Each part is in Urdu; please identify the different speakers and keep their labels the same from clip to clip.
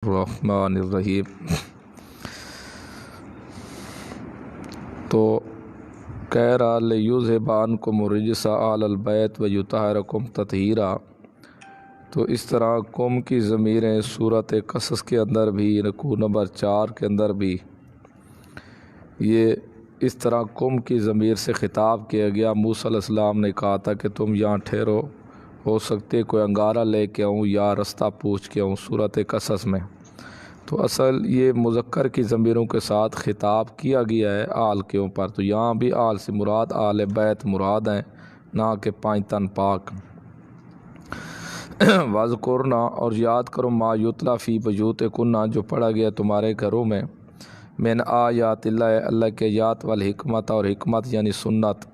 Speaker 1: الرحمن الرحیم۔ تو کہہ رہا لیذھب عنکم الرجس اہل البیت ویطہرکم تطہیرا۔ تو اس طرح قوم کی ضمیریں سورۃ قصص کے اندر بھی رکوع نمبر 4 کے اندر بھی یہ اس طرح قوم کی ضمیر سے خطاب کیا گیا۔ موسیٰ علیہ السلام نے کہا تھا کہ تم یہاں ٹھہرو، ہو سکتے کوئی انگارہ لے کے آؤں یا رستہ پوچھ کے آؤں سورۃ قصص میں۔ تو اصل یہ مذکر کی ضمیروں کے ساتھ خطاب کیا گیا ہے آل کے اوپر، تو یہاں بھی آل سے مراد آل بیت مراد ہیں، نہ کہ 5 تن پاک۔ وَاذْكُرْنَا، اور یاد کرو ما یتلیٰ فی بیوتکن، جو پڑھا گیا تمہارے گھروں میں، من آیات اللہ، اللہ کے آیات، والحکمت، اور حکمت یعنی سنت۔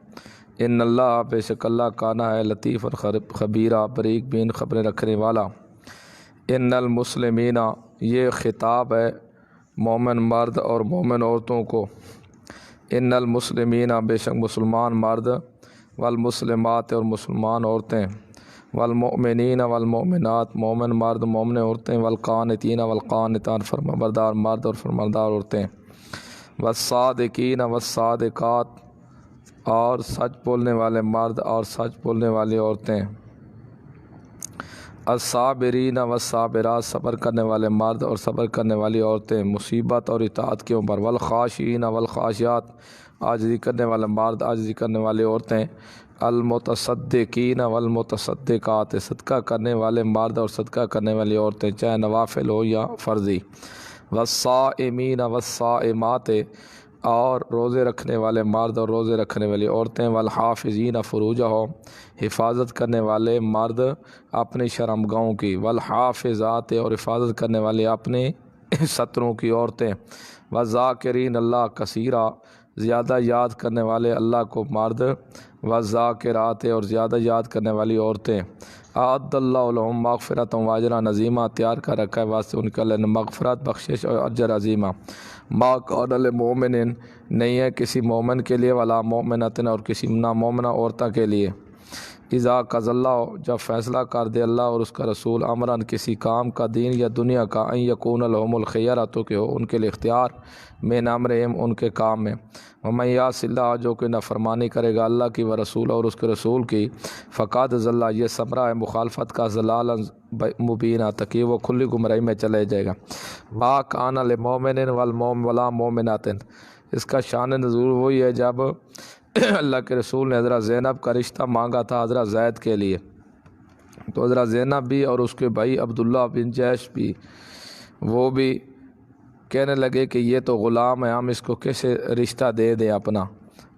Speaker 1: ان اللہ، بے شک اللہ، کانا ہے لطیف خبیرہ، بریک بین خبریں رکھنے والا۔ ان المسلمین، یہ خطاب ہے مومن مرد اور مومن عورتوں کو۔ ان المسلمین، بے شک مسلمان مرد، والمسلمات، اور مسلمان عورتیں، والمؤمنین والمؤمنات، مومن مرد مومن عورتیں، والقانتین والقانتات، فرمانبردار مرد اور فرمانبردار عورتیں، والصادقین والصادقات، اور سچ بولنے والے مرد اور سچ بولنے والی عورتیں، الصابرین والصابرات، صبر کرنے والے مرد اور صبر کرنے والی عورتیں مصیبت اور اطاعت کے اوپر، والخاشعین والخاشعات، عاجزی کرنے والے مرد عاجزی کرنے والی عورتیں، المتصدقین والمتصدقات، صدقہ کرنے والے مرد اور صدقہ کرنے والی عورتیں، چاہے نوافل ہو یا فرضی، والصائمین والصائمات، اور روزے رکھنے والے مرد اور روزے رکھنے والی عورتیں، والحافظین فروجہم، حفاظت کرنے والے مرد اپنی شرمگاہوں کی، والحافظات، اور حفاظت کرنے والے اپنے ستروں کی عورتیں، والذاکرین اللہ کثیرا، زیادہ یاد کرنے والے اللہ کو مرد، والذاکرات، اور زیادہ یاد کرنے والی عورتیں، اعد اللہ لہم مغفرۃ واجرا عظیمہ، تیار کر رکھا ہے واسطے ان کے اللہ نے مغفرت، بخشش اور اجر عظیمہ۔ ما کان لمؤمن، نہیں ہے کسی مومن کے لیے، ولا مؤمنۃ، اور کسی نامومنہ عورتوں کے لیے، اذا قضى اللہ، جب فیصلہ کر دے اللہ اور اس کا رسول، امراً کسی کام کا، دین یا دنیا کا، ان یکون لہم الخیرۃ، کہ ہو ان کے لیے اختیار، من امرہم، ان کے کام میں، ومن یعص اللہ، جو کہ نافرمانی کرے گا اللہ کی و رسول اور اس کے رسول کی، فقد ضل، یہ ثمرہ ہے مخالفت کا، ضلالا مبینہ، تاکہ وہ کھلی گمراہی میں چلے جائے گا۔ ما کان لمؤمن ولا مؤمنۃ، اس کا شان نزول وہی ہے جب اللہ کے رسول نے حضرت زینب کا رشتہ مانگا تھا حضرت زید کے لیے، تو حضرت زینب بھی اور اس کے بھائی عبداللہ بن جیش بھی، وہ بھی کہنے لگے کہ یہ تو غلام ہے، ہم اس کو کیسے رشتہ دے دیں اپنا۔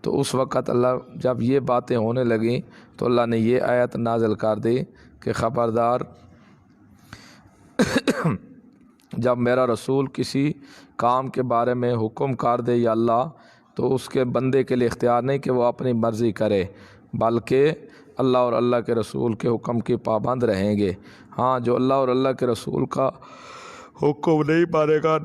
Speaker 1: تو اس وقت اللہ جب یہ باتیں ہونے لگیں تو اللہ نے یہ آیت نازل کر دی کہ خبردار، جب میرا رسول کسی کام کے بارے میں حکم کر دے یا اللہ، تو اس کے بندے کے لیے اختیار نہیں کہ وہ اپنی مرضی کرے، بلکہ اللہ اور اللہ کے رسول کے حکم کی پابند رہیں گے۔ ہاں، جو اللہ اور اللہ کے رسول کا حکم نہیں مانے گا،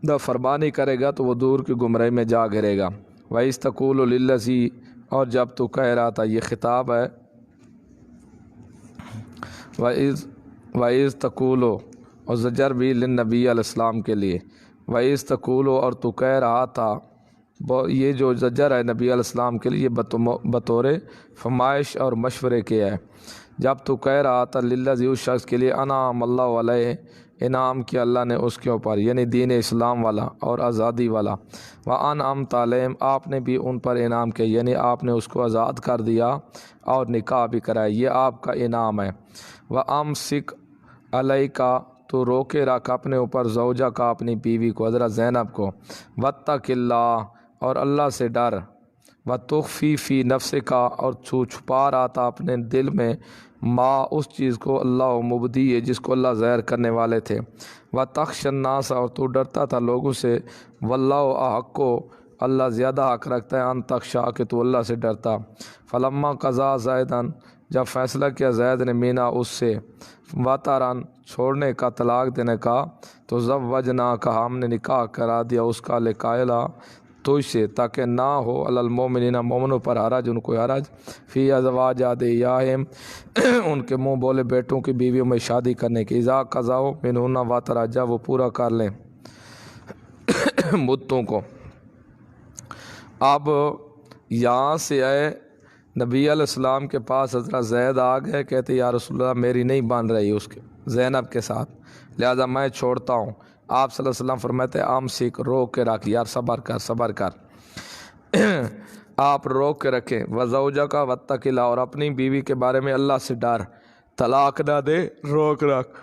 Speaker 1: نافرمانی کرے گا، تو وہ دور کی گمراہی میں جا گرے گا۔ وَإِذْ تَقُولُ لِلَّذِي، اور جب تو کہہ رہا تھا، یہ خطاب ہے وَإِذْ تَقُولُ، اور زجر بھی للنبی علیہ السلام کے لیے، وَإِذْ تَقُولُ، اور تو کہہ رہا تھا، یہ جو زجر ہے نبی علیہ السلام کے لیے بطور فرمائش اور مشورے کے ہے۔ جب تو کہہ رہا تھا للذی، اس شخص کے لیے، انعم اللہ علیہ، انعام کیا اللہ نے اس کے اوپر، یعنی دین اسلام والا اور آزادی والا، وانعمت علیہم، آپ نے بھی ان پر انعام کیا، یعنی آپ نے اس کو آزاد کر دیا اور نکاح بھی کرایا، یہ آپ کا انعام ہے۔ وامسک علیک، تو روکے رکھ اپنے اوپر، زوجہ کا، اپنی بیوی کو، حضرت زینب کو، واتق اللہ، اور اللہ سے ڈر، وتخفی فی نفسک، اور چھپا رہا تھا اپنے دل میں، ما، اس چیز کو، اللہ مبدی ہے جس کو اللہ ظاہر کرنے والے تھے، وتخشی الناس، اور تو ڈرتا تھا لوگوں سے، واللہ احق، اللہ زیادہ حق رکھتا ہے، ان تخشی، کہ تو اللہ سے ڈرتا۔ فلما قضا زیدن، جب فیصلہ کیا زید نے، مینا، اس سے، وطرن، چھوڑنے کا، طلاق دینے کا، تو زوجنا کا، ہم نے نکاح کرا دیا اس کا، لقائلہ، تو سے تاکہ نہ ہو المومنین مومنوں پر حرج ان کو حرج فی ازواجات یاہم ان کے منہ بولے بیٹوں کی بیویوں میں شادی کرنے کی اذا قضاؤ منہن واترا جب وہ پورا کر لیں مدتوں کو۔ اب یہاں سے آئے نبی علیہ السلام کے پاس حضرت زید آ گئے، کہتے یا رسول اللہ میری نہیں بن رہی اس کے زینب کے ساتھ، لہذا میں چھوڑتا ہوں۔ آپ صلی اللہ علیہ وسلم فرماتے عام سیکھ روک کے رکھ، یار صبر کر صبر کر آپ روک کے رکھیں۔ وزوجہ کا واتق اللہ، اور اپنی بیوی کے بارے میں اللہ سے ڈر، طلاق نہ دے، روک رکھ۔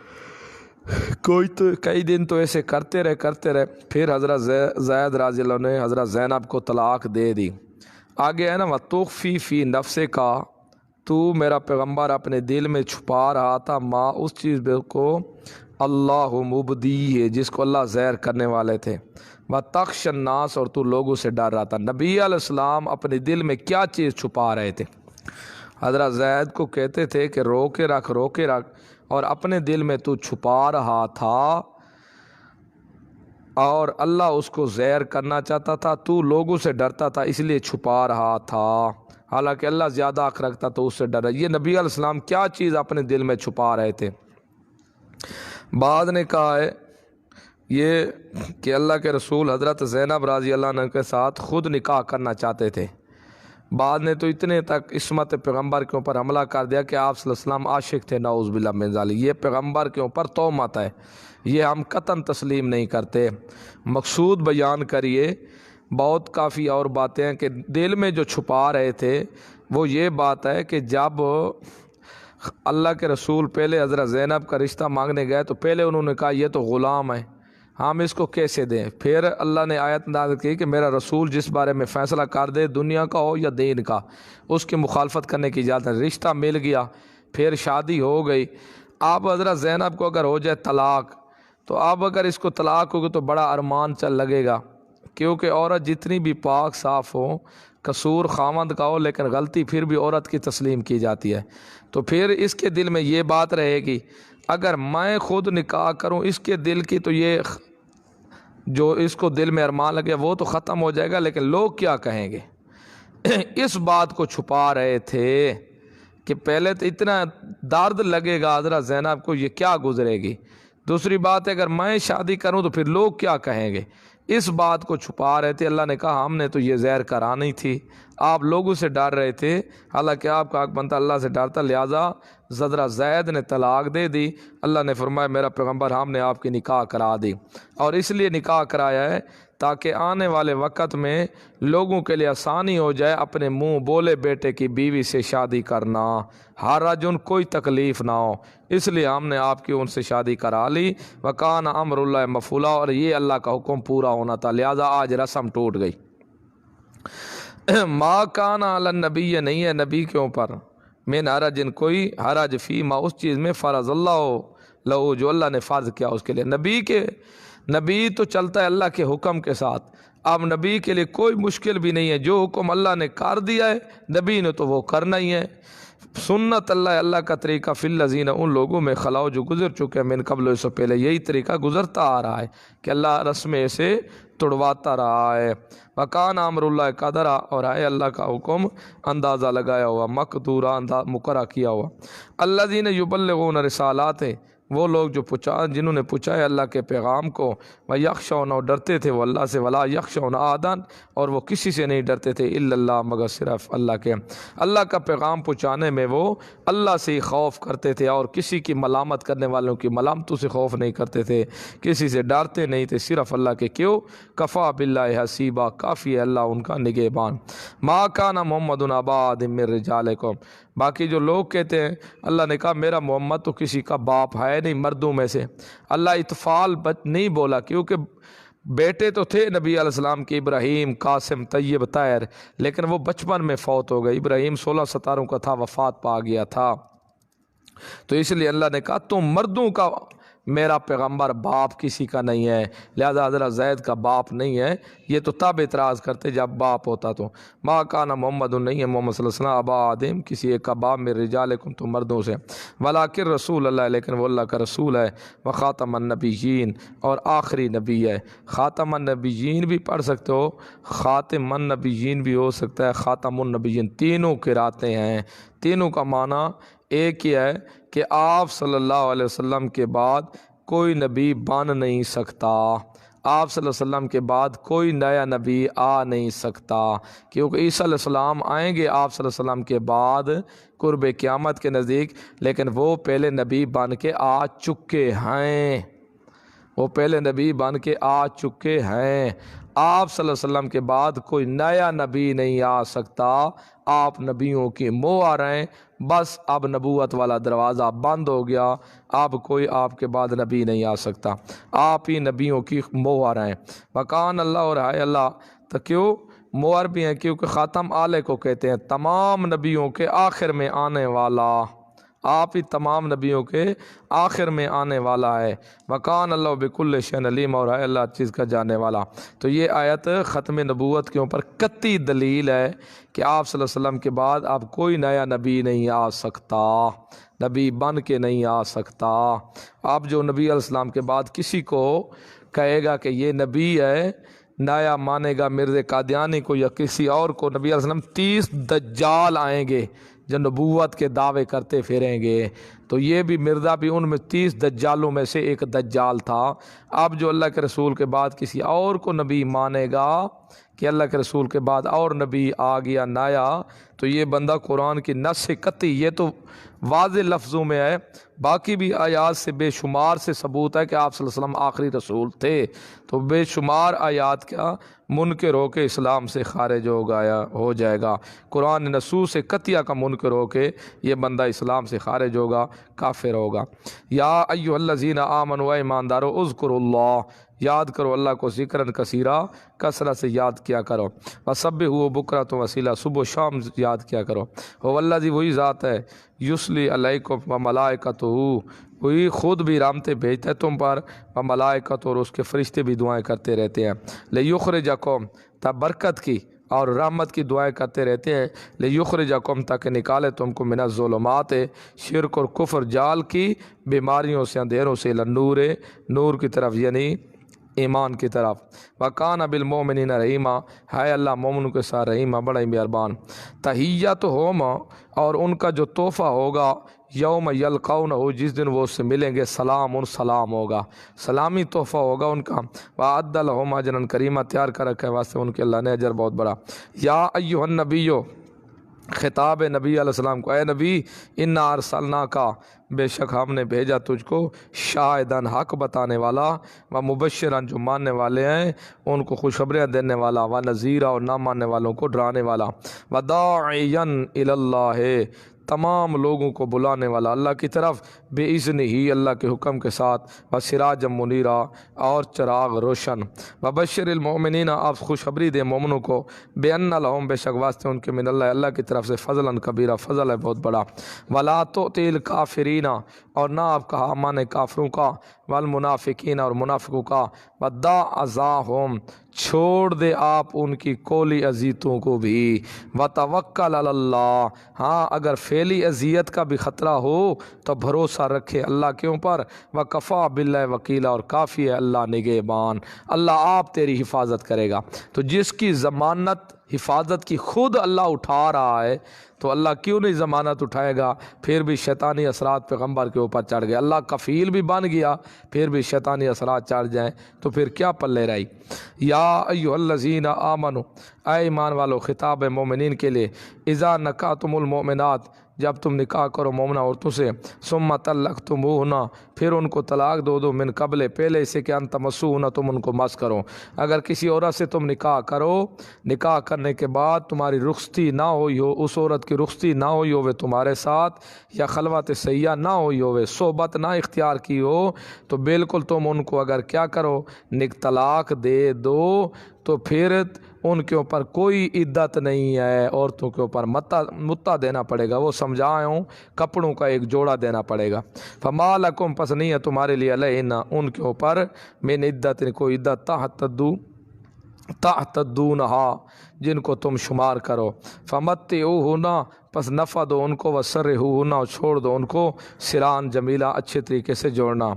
Speaker 1: کئی دن تو ایسے کرتے رہے، پھر حضرت زید رضی اللہ عنہ نے حضرت زینب کو طلاق دے دی۔ آگے ہے نا وَتُخْفِي فِي نَفْسِكَ کا، تو میرا پیغمبر اپنے دل میں چھپا رہا تھا ماں اس چیز کو اللہ مبدی ہے جس کو اللہ ظاہر کرنے والے تھے، وَتَخْشَى النَّاسَ، اور تو لوگوں سے ڈر رہا تھا۔ نبی علیہ السلام اپنے دل میں کیا چیز چھپا رہے تھے؟ حضرت زید کو کہتے تھے کہ رو کے رکھ، اور اپنے دل میں تو چھپا رہا تھا اور اللہ اس کو ظاہر کرنا چاہتا تھا، تو لوگوں سے ڈرتا تھا اس لیے چھپا رہا تھا، حالانکہ اللہ زیادہ حق رکھتا تو اس سے ڈر رہا۔ یہ نبی علیہ السلام کیا چیز اپنے دل میں چھپا رہے تھے؟ بعد نے کہا ہے یہ کہ اللہ کے رسول حضرت زینب رضی اللہ عنہ کے ساتھ خود نکاح کرنا چاہتے تھے، بعد نے تو اتنے تک عصمت پیغمبر کے اوپر حملہ کر دیا کہ آپ صلی اللہ علیہ وسلم عاشق تھے، نعوذ باللہ من ذالک۔ یہ پیغمبر کے اوپر تہمت ہے، یہ ہم قطعاً تسلیم نہیں کرتے۔ مقصود بیان کریے، بہت کافی اور باتیں ہیں کہ دل میں جو چھپا رہے تھے وہ یہ بات ہے کہ جب اللہ کے رسول پہلے حضرت زینب کا رشتہ مانگنے گئے تو پہلے انہوں نے کہا یہ تو غلام ہے، ہم اس کو کیسے دیں؟ پھر اللہ نے آیت نازل کی کہ میرا رسول جس بارے میں فیصلہ کر دے، دنیا کا ہو یا دین کا، اس کی مخالفت کرنے کی اجازت ہے۔ رشتہ مل گیا، پھر شادی ہو گئی۔ اب حضرت زینب کو اگر ہو جائے طلاق، تو اب اگر اس کو طلاق ہوگی تو بڑا ارمان چل لگے گا، کیونکہ عورت جتنی بھی پاک صاف ہو، قصور خاوند کا ہو، لیکن غلطی پھر بھی عورت کی تسلیم کی جاتی ہے۔ تو پھر اس کے دل میں یہ بات رہے گی اگر میں خود نکاح کروں اس کے دل کی، تو یہ جو اس کو دل میں ارمان لگے وہ تو ختم ہو جائے گا، لیکن لوگ کیا کہیں گے؟ اس بات کو چھپا رہے تھے کہ پہلے تو اتنا درد لگے گا حضرت زینب کو، یہ کیا گزرے گی، دوسری بات ہے اگر میں شادی کروں تو پھر لوگ کیا کہیں گے، اس بات کو چھپا رہے تھے۔ اللہ نے کہا ہم نے تو یہ زہر کرانی تھی، آپ لوگوں سے ڈر رہے تھے، حالانکہ آپ کا حق بنتا اللہ سے ڈرتا، لہٰذا حضرت زید نے طلاق دے دی۔ اللہ نے فرمایا میرا پیغمبر ہم نے آپ کی نکاح کرا دی، اور اس لیے نکاح کرایا ہے تاکہ آنے والے وقت میں لوگوں کے لیے آسانی ہو جائے اپنے منہ بولے بیٹے کی بیوی سے شادی کرنا، حرج ان کوئی تکلیف نہ ہو، اس لیے ہم نے آپ کی ان سے شادی کرا لی۔ وکان امر اللہ مفعولا، اور یہ اللہ کا حکم پورا ہونا تھا، لہذا آج رسم ٹوٹ گئی۔ ما کان علی النبی، نہیں ہے نبی کے اوپر، من حرج کوئی حرج، فی ما اس چیز میں فرض اللہ لہو جو اللہ نے فرض کیا اس کے لیے۔ نبی تو چلتا ہے اللہ کے حکم کے ساتھ، اب نبی کے لیے کوئی مشکل بھی نہیں ہے، جو حکم اللہ نے کر دیا ہے نبی نے تو وہ کرنا ہی ہے۔ سنت اللہ کا طریقہ فی الذین، ان لوگوں میں خلاؤ جو گزر چکے من قبل، اس سے پہلے یہی طریقہ گزرتا آ رہا ہے کہ اللہ رسمیں سے توڑواتا رہا ہے۔ وکان امر اللہ قدرا، اور ہے اللہ کا حکم اندازہ لگایا ہوا، مقدورہ مقررہ کیا ہوا۔ الذین یبلغون رسالات، وہ لوگ جو جنہوں نے پہنچایا اللہ کے پیغام کو، ویخشون، اور ڈرتے تھے وہ اللہ سے، ولا یخشون احدا، اور وہ کسی سے نہیں ڈرتے تھے، الا اللہ، مگر صرف اللہ کے۔ اللہ کا پیغام پہنچانے میں وہ اللہ سے ہی خوف کرتے تھے، اور کسی کی ملامت کرنے والوں کی ملامتوں سے خوف نہیں کرتے تھے، کسی سے ڈرتے نہیں تھے، صرف اللہ کے۔ کیوں؟ کفا باللہ حسیبا، کافی ہے اللہ ان کا نگہبان۔ ما کان محمد ابا احد من رجالکم، باقی جو لوگ کہتے ہیں اللہ نے کہا میرا محمد تو کسی کا باپ ہے نہیں مردوں میں سے، اللہ اطفال نہیں بولا، کیونکہ بیٹے تو تھے نبی علیہ السلام کے، ابراہیم، قاسم، طیب، طاہر، لیکن وہ بچپن میں فوت ہو گئے۔ ابراہیم 16-17 کا تھا، وفات پا گیا تھا، تو اس لیے اللہ نے کہا تم مردوں کا میرا پیغمبر باپ کسی کا نہیں ہے، لہذا حضرت زید کا باپ نہیں ہے۔ یہ تو تب اعتراض کرتے جب باپ ہوتا تو۔ ما کان محمد، نہیں ہے محمد صلی اللہ علیہ وسلم ابا آدم کسی ایک کا باپ من رجالکم تم مردوں سے، ولکن رسول اللہ، لیکن وہ اللہ کا رسول ہے، وخاتم النبیین، اور آخری نبی ہے۔ خاتم النبیین بھی پڑھ سکتے ہو، خاتم النبیین بھی ہو سکتا ہے، خاتم النبیین، تینوں قراتیں ہیں۔ تینوں کا معنی ایک ہی ہے کہ آپ صلی اللہ علیہ وسلم کے بعد کوئی نبی بن نہیں سکتا، آپ صلی اللہ علیہ وسلم کے بعد کوئی نیا نبی آ نہیں سکتا، کیونکہ عیسیٰ علیہ السلام آئیں گے آپ صلی اللہ علیہ وسلم کے بعد قرب قیامت کے نزدیک، لیکن وہ پہلے نبی بن کے آ چکے ہیں، وہ پہلے نبی بن کے آ چکے ہیں۔ آپ صلی اللہ علیہ وسلم کے بعد کوئی نیا نبی نہیں آ سکتا، آپ نبیوں کی مہر ہیں، بس اب نبوت والا دروازہ بند ہو گیا، اب کوئی آپ کے بعد نبی نہیں آ سکتا، آپ ہی نبیوں کی مہر ہیں۔ وکان اللہ، اور ہے اللہ، تو کیوں مہر بھی ہیں؟ کیونکہ خاتم آلے کو کہتے ہیں تمام نبیوں کے آخر میں آنے والا، آپ ہی تمام نبیوں کے آخر میں آنے والا ہے۔ وکان اللہ بکل شیء علیم، اور ہے اللہ چیز کا جاننے والا۔ تو یہ آیت ختم نبوت کے اوپر قطعی دلیل ہے کہ آپ صلی اللہ علیہ وسلم کے بعد اب کوئی نیا نبی نہیں آ سکتا، نبی بن کے نہیں آ سکتا۔ اب جو نبی علیہ السلام کے بعد کسی کو کہے گا کہ یہ نبی ہے، نیا مانے گا مرزا قادیانی کو یا کسی اور کو، نبی علیہ السلام 30 دجال آئیں گے جو نبوت کے دعوے کرتے پھریں گے، تو یہ بھی مرزا بھی ان میں 30 دجالوں میں سے ایک دجال تھا۔ اب جو اللہ کے رسول کے بعد کسی اور کو نبی مانے گا کہ اللہ کے رسول کے بعد اور نبی آ گیا نیا، تو یہ بندہ قرآن کی نص سے قطعی، یہ تو واضح لفظوں میں ہے، باقی بھی آیات سے بے شمار سے ثبوت ہے کہ آپ صلی اللہ علیہ وسلم آخری رسول تھے، تو بے شمار آیات کا منکر ہو کے اسلام سے خارج ہو جائے گا، قرآن نصوص سے قطعیہ کا منکر ہو کے یہ بندہ اسلام سے خارج ہوگا، کافر ہوگا۔ یا ایھا الذین آمنوا، ایماندارو، اذکروا اللہ، یاد کرو اللہ کو ذکرن کثیرا، کثرت سے یاد کیا کرو، وسبحوا بکرۃ وصیلا، صبح و شام یاد کیا کرو۔ هو الذی، وہی ذات ہے، یصلی علیکم وملائکتہ، وہی خود بھی رحمتیں بھیجتا ہے تم پر، وملائکتہ، اور اس کے فرشتے بھی دعائیں کرتے رہتے ہیں، لیخرجکم، تا برکت کی اور رحمت کی دعائیں کرتے رہتے ہیں، لیخرجکم، تاکہ نکالے تم کو من الظلمات، شرک اور کفر، جال کی بیماریوں سے، اندھیروں سے، الی النور، نور کی طرف، یعنی ایمان کی طرف۔ وکان بالمؤمنین رحیما، ہے اللہ مومنوں کے ساتھ رحیمہ، بڑا ہی مہربان۔ تحیتہم، اور ان کا جو تحفہ ہوگا، یوم یلقونہ، جس دن وہ اس سے ملیں گے، سلام، سلام ہوگا، سلامی تحفہ ہوگا ان کا۔ وَأَعَدَّ لَهُمْ أَجْرًا کریما، تیار کر رکھا ہے واسطے ان کے اللہ نے اجر بہت بڑا۔ یا ایھا النبی، خطاب نبی علیہ السلام کو، اے نبی، انا ارسلناک، بے شک ہم نے بھیجا تجھ کو، شاہداً، حق بتانے والا، و مبشراً، جو ماننے والے ہیں ان کو خوشخبریاں دینے والا، و نذیرا، اور نہ ماننے والوں کو ڈرانے والا، و داعیا الی اللہ، تمام لوگوں کو بلانے والا اللہ کی طرف، بے اذن ہی، اللہ کے حکم کے ساتھ، و سراجا منیرا، اور چراغ روشن۔ وبشر المؤمنین، آپ خوشخبری دے مومنوں کو، بے ان لہم، بے شک واسطے ان کے، من اللہ، اللہ کی طرف سے، فضلا کبیرہ، فضل ہے بہت بڑا۔ ولا تؤتی الکافرین، اور نہ آپ کہا مانے کافروں کا، والمنافقین، اور منافقوں کا، ودع اذاہم، چھوڑ دے آپ ان کی کولی اذیتوں کو بھی، وتوکل علی اللہ، ہاں اگر فعلی اذیت کا بھی خطرہ ہو تو بھروسہ رکھے اللہ کے اوپر، وکفیٰ باللہ وکیلا، اور کافی ہے اللہ نگہبان، اللہ آپ تیری حفاظت کرے گا۔ تو جس کی ضمانت، حفاظت کی خود اللہ اٹھا رہا ہے، تو اللہ کیوں نہیں ضمانت اٹھائے گا؟ پھر بھی شیطانی اثرات پیغمبر کے اوپر چڑھ گئے، اللہ کفیل بھی بن گیا، پھر بھی شیطانی اثرات چڑھ جائیں تو پھر کیا پلے رہی۔ یا ایھا الذین آمنوا، اے ایمان والو، خطاب ہے مومنین کے لیے، اذا نکحتم المؤمنات، جب تم نکاح کرو مومنہ عورتوں سے، ثم طلقتموہن، پھر ان کو طلاق دو من قبل، پہلے اسے کہ ان تمسوہن، تم ان کو مس کرو۔ اگر کسی عورت سے تم نکاح کرو، نکاح کرنے کے بعد تمہاری رخصتی نہ ہوئی ہو، اس عورت کی رخصتی نہ ہوئی ہوئے تمہارے ساتھ، یا خلوت سیاح نہ ہوئی ہوئے، صحبت نہ اختیار کی ہو، تو بالکل تم ان کو اگر کیا کرو، طلاق دے دو، تو پھر ان کے اوپر کوئی عدت نہیں ہے، عورتوں کے اوپر متع دینا پڑے گا، وہ سمجھائے ہوں کپڑوں کا ایک جوڑا دینا پڑے گا۔ فما لکم، پس نہیں ہے تمہارے لیے علیہن ان کے اوپر من عدت، کوئی عدت تعتدونہا جن کو تم شمار کرو۔ فمتعوہن، پس نفع دو ان کو، وسرحوہن، اور چھوڑ دو ان کو، سران جمیلہ، اچھے طریقے سے جوڑنا۔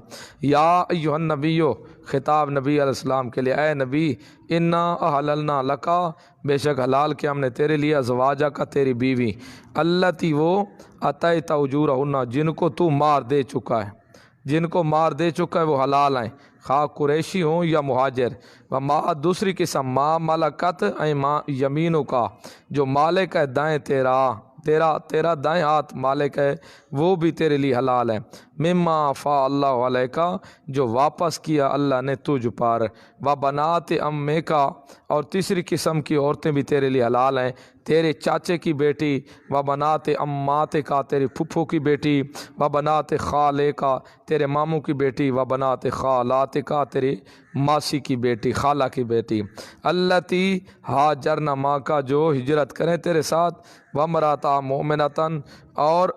Speaker 1: یا ایہا النبیو، خطاب نبی علیہ السلام کے لیے، اے نبی، انا احللنا لکا، بے شک حلال کیا ہم نے تیرے لیے، ازواجہ کا، تیری بیوی، اللتی وہ، اتیت اجورہن، جن کو تو مار دے چکا ہے، جن کو مار دے چکا ہے وہ حلال ہیں، خواہ قریشی ہوں یا مہاجر۔ وما، دوسری قسم، ما ملکت ایما یمینوں کا، جو مالک ہے دائیں تیرا دائیں ہاتھ مالک ہے، وہ بھی تیرے لیے حلال ہے۔ مما افاء اللہ علیک، جو واپس کیا اللہ نے تجھ پر۔ وبنات عمک، اور تیسری قسم کی عورتیں بھی تیرے لیے حلال ہیں، تیرے چاچے کی بیٹی۔ وبنات عماتک، تیرے پھپھو کی بیٹی۔ وبنات خالک، تیرے ماموں کی بیٹی۔ وبنات خالاتک، تیری ماسی کی بیٹی، خالہ کی بیٹی۔ اللتی ہاجرن معک، جو ہجرت کریں تیرے ساتھ۔ وامرأۃ مؤمنۃ، اور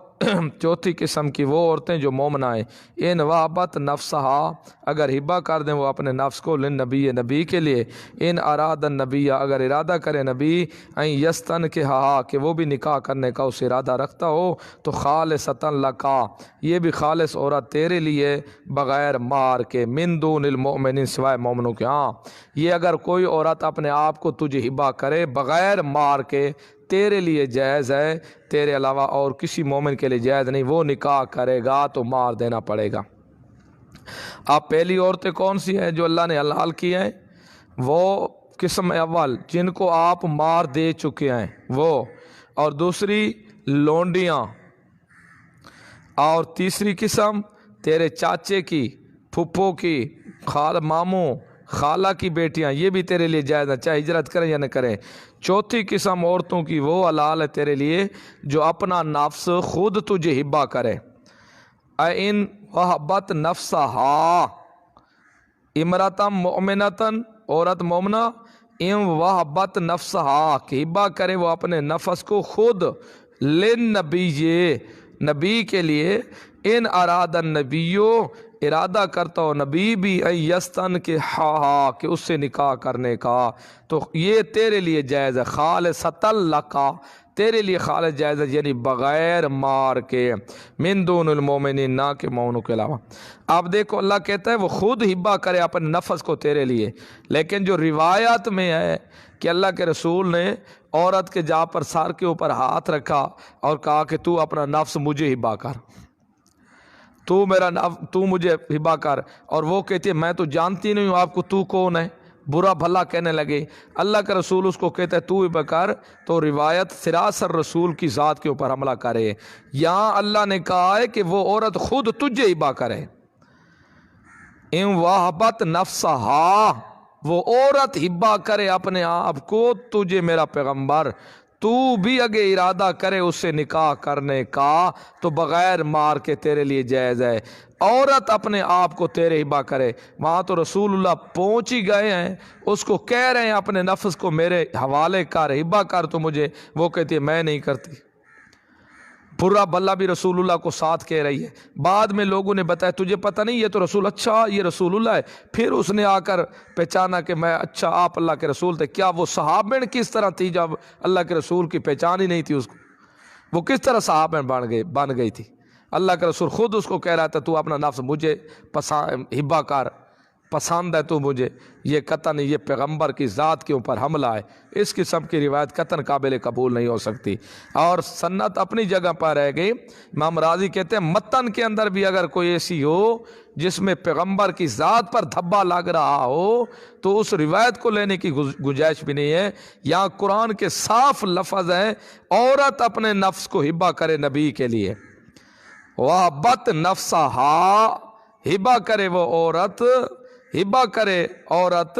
Speaker 1: چوتھی قسم کی وہ عورتیں جو مومنہ ہیں، ان وہبت نفسہا، اگر ہبہ کر دیں وہ اپنے نفس کو، للنبی، نبی کے لیے۔ ان اراد النبی، اگر ارادہ کرے نبی، ان یستنکحہا، کہ وہ بھی نکاح کرنے کا اس ارادہ رکھتا ہو، تو خالصۃ لکا، یہ بھی خالص عورت تیرے لیے، بغیر مار کے، من دون المؤمنین، سوائے مومنوں کے۔ ہاں، یہ اگر کوئی عورت اپنے آپ کو تجھے ہبہ کرے بغیر مار کے، تیرے لیے جائز ہے، تیرے علاوہ اور کسی مومن کے لیے جائز نہیں۔ وہ نکاح کرے گا تو مار دینا پڑے گا۔ اب پہلی عورتیں کون سی ہیں جو اللہ نے حلال کی ہیں؟ وہ قسم اول جن کو آپ مار دے چکے ہیں وہ، اور دوسری لونڈیاں، اور تیسری قسم تیرے چاچے کی، پھپھو کی، ماموں، خالہ کی بیٹیاں، یہ بھی تیرے لیے جائز ہے، چاہے ہجرت کریں یا نہ کریں۔ چوتھی قسم عورتوں کی وہ حلال ہے تیرے لیے جو اپنا نفس خود تجھے ہبہ کرے۔ ان وہبت نفسہا، امرأۃ مؤمنۃ، عورت مومنہ، ان وہبت نفسہا، کہ ہبہ کرے وہ اپنے نفس کو خود، للنبی، نبی کے لیے۔ ان اراد النبیو، ارادہ کرتا ہو نبی بھی، ان یستنکحہا، کہ اس سے نکاح کرنے کا، تو یہ تیرے لیے جائز ہے، خالصۃ لکا، تیرے لیے خالص جائز ہے، یعنی بغیر مار کے، من دون المومنین، نہ کہ مومنوں کے علاوہ۔ اب دیکھو اللہ کہتا ہے وہ خود ہبہ کرے اپنے نفس کو تیرے لیے، لیکن جو روایات میں ہے کہ اللہ کے رسول نے عورت کے جا پر سر کے اوپر ہاتھ رکھا اور کہا کہ تو اپنا نفس مجھے ہبہ کر، تو مجھے ہبہ کر، اور وہ کہتی ہے میں تو جانتی نہیں ہوں آپ کو، تو کون ہے، برا بھلا کہنے لگے۔ اللہ کا رسول اس کو کہتا ہے تو ہبہ کر، تو روایت سراسر رسول کی ذات کے اوپر حملہ کرے۔ یہاں اللہ نے کہا ہے کہ وہ عورت خود تجھے ہبہ کرے۔ ان وہبت نفسہا، وہ عورت ہبہ کرے اپنے آپ کو تجھے میرا پیغمبر، تو بھی اگر ارادہ کرے اس سے نکاح کرنے کا تو بغیر مار کے تیرے لیے جائز ہے۔ عورت اپنے آپ کو تیرے ہبہ کرے، وہاں تو رسول اللہ پہنچ ہی گئے ہیں، اس کو کہہ رہے ہیں اپنے نفس کو میرے حوالے کر، ہبہ کر تو مجھے، وہ کہتی ہے میں نہیں کرتی۔ برا بھلا بھی رسول اللہ کو ساتھ کہہ رہی ہے۔ بعد میں لوگوں نے بتایا تجھے پتہ نہیں یہ تو رسول، اچھا یہ رسول اللہ ہے، پھر اس نے آ کر پہچانا کہ میں، اچھا آپ اللہ کے رسول تھے۔ کیا وہ صحابین کس طرح تھی جب اللہ کے رسول کی پہچان ہی نہیں تھی اس کو؟ وہ کس طرح صحابین بن گئی تھی؟ اللہ کے رسول خود اس کو کہہ رہا تھا تو اپنا نفس مجھے ہبہ کر، پسند ہے تو مجھے۔ یہ قطعاً یہ پیغمبر کی ذات کے اوپر حملہ ہے، اس قسم کی روایت قطعاً قابل قبول نہیں ہو سکتی، اور سنت اپنی جگہ پر رہ گئی۔ امام راضی کہتے ہیں متن کے اندر بھی اگر کوئی ایسی ہو جس میں پیغمبر کی ذات پر دھبا لگ رہا ہو تو اس روایت کو لینے کی گنجائش بھی نہیں ہے۔ یہاں قرآن کے صاف لفظ ہیں عورت اپنے نفس کو ہبہ کرے نبی کے لیے۔ وَبَتْ نَفْسَهَا، ہبہ کرے وہ عورت، ہبہ کرے عورت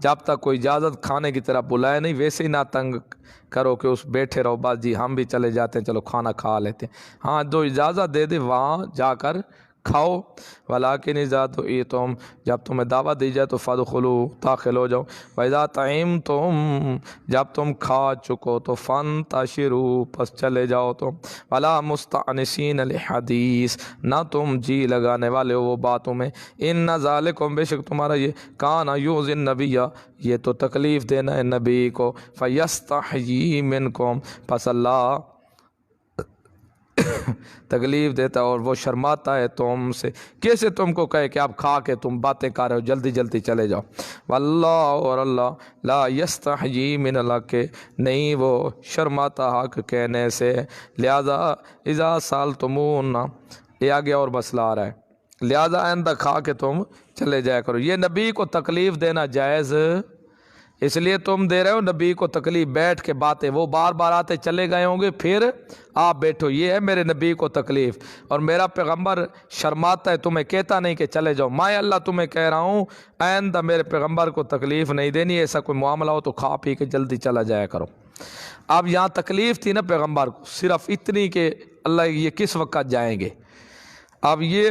Speaker 1: جب تک کوئی اجازت کھانے کی طرف بلائے نہیں، ویسے ہی نہ تنگ کرو کہ اس بیٹھے رہو بس جی ہم بھی چلے جاتے ہیں چلو کھانا کھا لیتے ہیں۔ ہاں جو اجازت دے دے وہاں جا کر کھاؤ۔ ولیکن اذا دعیتم، جب تمہیں دعوت دی جائے تو فادخلوا، داخل ہو جاؤ۔ واذا طعمتم، جب تم کھا چکو تو فانتشروا، پس چلے جاؤ تم۔ ولا مستأنسین لحدیث، نہ تم جی لگانے والے ہو وہ باتوں میں۔ ان ذالکم، بے شک تمہارا یہ، کان یؤذی النبی، یہ تو تکلیف دینا ہے نبی کو۔ فیستحیی منکم، پس اللہ تکلیف دیتا ہے اور وہ شرماتا ہے تم سے۔ کیسے تم کو کہے کہ آپ کھا کے تم باتیں کر رہے ہو، جلدی جلدی چلے جاؤ۔ واللہ، اور اللہ، لا یستحیی من الحق، نہیں وہ شرماتا حق کہنے سے۔ لہذا اذا سالتمون، یہ آگے اور مسئلہ آ رہا ہے، لہذا آئندہ کھا کے تم چلے جایا کرو۔ یہ نبی کو تکلیف دینا جائز، اس لیے تم دے رہے ہو نبی کو تکلیف، بیٹھ کے باتیں، وہ بار بار آتے چلے گئے ہوں گے، پھر آپ بیٹھو، یہ ہے میرے نبی کو تکلیف، اور میرا پیغمبر شرماتا ہے، تمہیں کہتا نہیں کہ چلے جاؤ۔ میں اللہ تمہیں کہہ رہا ہوں آئندہ میرے پیغمبر کو تکلیف نہیں دینی، ایسا کوئی معاملہ ہو تو کھا پی کے جلدی چلا جایا کرو۔ اب یہاں تکلیف تھی نا پیغمبر کو صرف اتنی کہ اللہ یہ کس وقت جائیں گے۔ اب یہ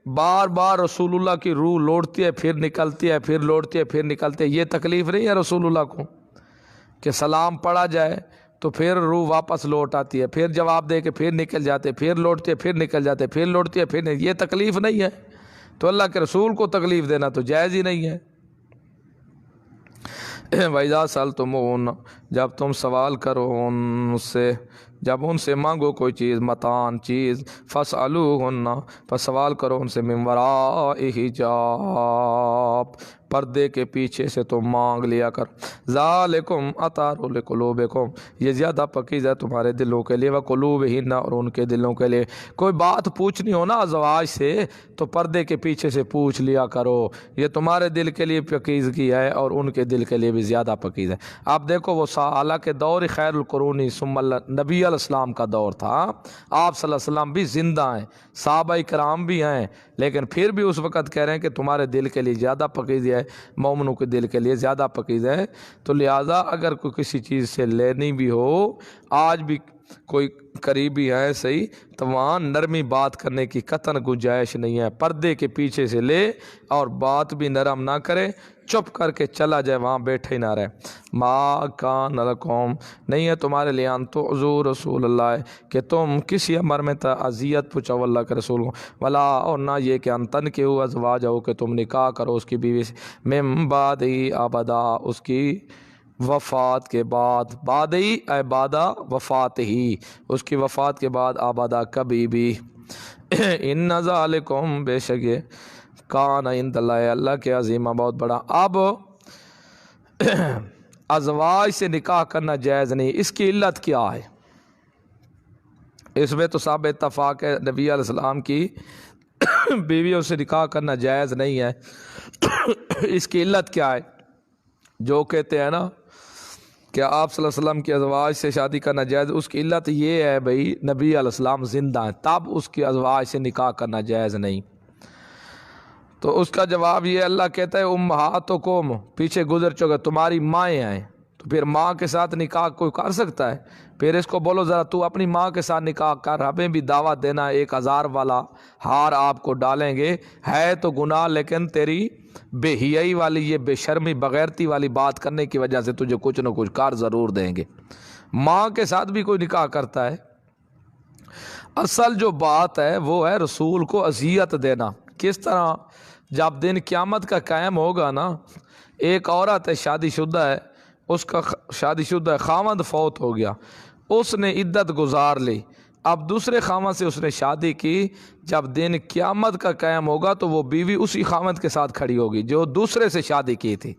Speaker 1: بار بار رسول اللہ کی روح لوٹتی ہے پھر نکلتی ہے، پھر لوٹتی ہے پھر نکلتی ہے، یہ تکلیف نہیں ہے رسول اللہ کو کہ سلام پڑھا جائے تو پھر روح واپس لوٹ آتی ہے، پھر جواب دے کے پھر نکل جاتے، پھر لوٹتی ہے پھر نکل جاتے، پھر لوٹتی ہے پھر نہیں، یہ تکلیف نہیں ہے۔ تو اللہ کے رسول کو تکلیف دینا تو جائز ہی نہیں ہے۔ وَإِذَا سَأَلْتُمُوهُنَّ، جب تم سوال کرو ان سے، جب ان سے مانگو کوئی چیز، متان چیز، فَاسْأَلُوهُنَّ، پس سوال کرو ان سے، مِن وَرَاءِ حِجَابٍ، پردے کے پیچھے سے تم مانگ لیا کر۔ ذَالِكُمْ أَطْهَرُ لِقُلُوبِكُمْ، یہ زیادہ پاکیزہ ہے تمہارے دلوں کے لیے، وَقُلُوبِهِنَّ، اور ان کے دلوں کے لیے۔ کوئی بات پوچھنی ہو نا ازواج سے تو پردے کے پیچھے سے پوچھ لیا کرو، یہ تمہارے دل کے لیے پاکیزگی ہے اور ان کے دل کے لیے بھی زیادہ پاکیزہ ہے۔ آپ دیکھو وہ حالانکہ دور خیر القرون ثم نبی علیہ السلام کا دور تھا، آپ صلی اللہ علیہ وسلم بھی زندہ ہیں، صحابہ کرام بھی ہیں، لیکن پھر بھی اس وقت کہہ رہے ہیں کہ تمہارے دل کے لیے زیادہ پاکیزہ ہے، مومنوں کے دل کے لیے زیادہ پاکیزہ ہے۔ تو لہٰذا اگر کوئی کسی چیز سے لینی بھی ہو، آج بھی کوئی قریبی ہے صحیح، تو وہاں نرمی بات کرنے کی قطعاً گنجائش نہیں ہے، پردے کے پیچھے سے لے اور بات بھی نرم نہ کرے، چپ کر کے چلا جائے، وہاں بیٹھے ہی نہ رہے۔ ما کان لکم، نہیں ہے تمہارے لیے، ان تعذوا رسول اللہ، کہ تم کسی امر میں اذیت پہنچاؤ اللہ کے رسول کو، ولا، اور نہ یہ کہ ان تنکحوا ازواجہ، کہ تم نکاح کرو اس کی بیوی سے، من بعد ابدا، اس کی وفات کے بعد، بعد ہی اے بعد وفات ہی، اس کی وفات کے بعد، ابدا کبھی بھی۔ ان ذالکم، بے شک یہ، کان عند اللہ، اللہ کے عظیمہ بہت بڑا۔ اب ازواج سے نکاح کرنا جائز نہیں، اس کی علت کیا ہے؟ اس میں تو سب اتفاق ہے، نبی علیہ السلام کی بیویوں سے نکاح کرنا جائز نہیں ہے۔ اس کی علت کیا ہے؟ جو کہتے ہیں نا کہ آپ صلی اللہ علیہ وسلم کی ازواج سے شادی کرنا جائز، اس کی علت یہ ہے بھئی نبی علیہ السلام زندہ ہیں، تب اس کی ازواج سے نکاح کرنا جائز نہیں۔ تو اس کا جواب یہ، اللہ کہتا ہے امہاتکم، پیچھے گزر چکے، تمہاری مائیں ہیں، تو پھر ماں کے ساتھ نکاح کوئی کر سکتا ہے؟ پھر اس کو بولو ذرا تو اپنی ماں کے ساتھ نکاح کر، ہمیں بھی دعوت دینا، 1000 والا ہار آپ کو ڈالیں گے، ہے تو گناہ لیکن تیری بے حیائی والی، یہ بے شرمی بغیرتی والی بات کرنے کی وجہ سے تجھے کچھ نہ کچھ کار ضرور دیں گے۔ ماں کے ساتھ بھی کوئی نکاح کرتا ہے؟ اصل جو بات ہے وہ ہے رسول کو اذیت دینا۔ کس طرح؟ جب دن قیامت کا قائم ہوگا نا، ایک عورت ہے شادی شدہ ہے، اس کا شادی شدہ ہے، خاوند فوت ہو گیا، اس نے عدت گزار لی، اب دوسرے خاوند سے اس نے شادی کی، جب دن قیامت کا قائم ہوگا تو وہ بیوی اسی خاوند کے ساتھ کھڑی ہوگی جو دوسرے سے شادی کی تھی۔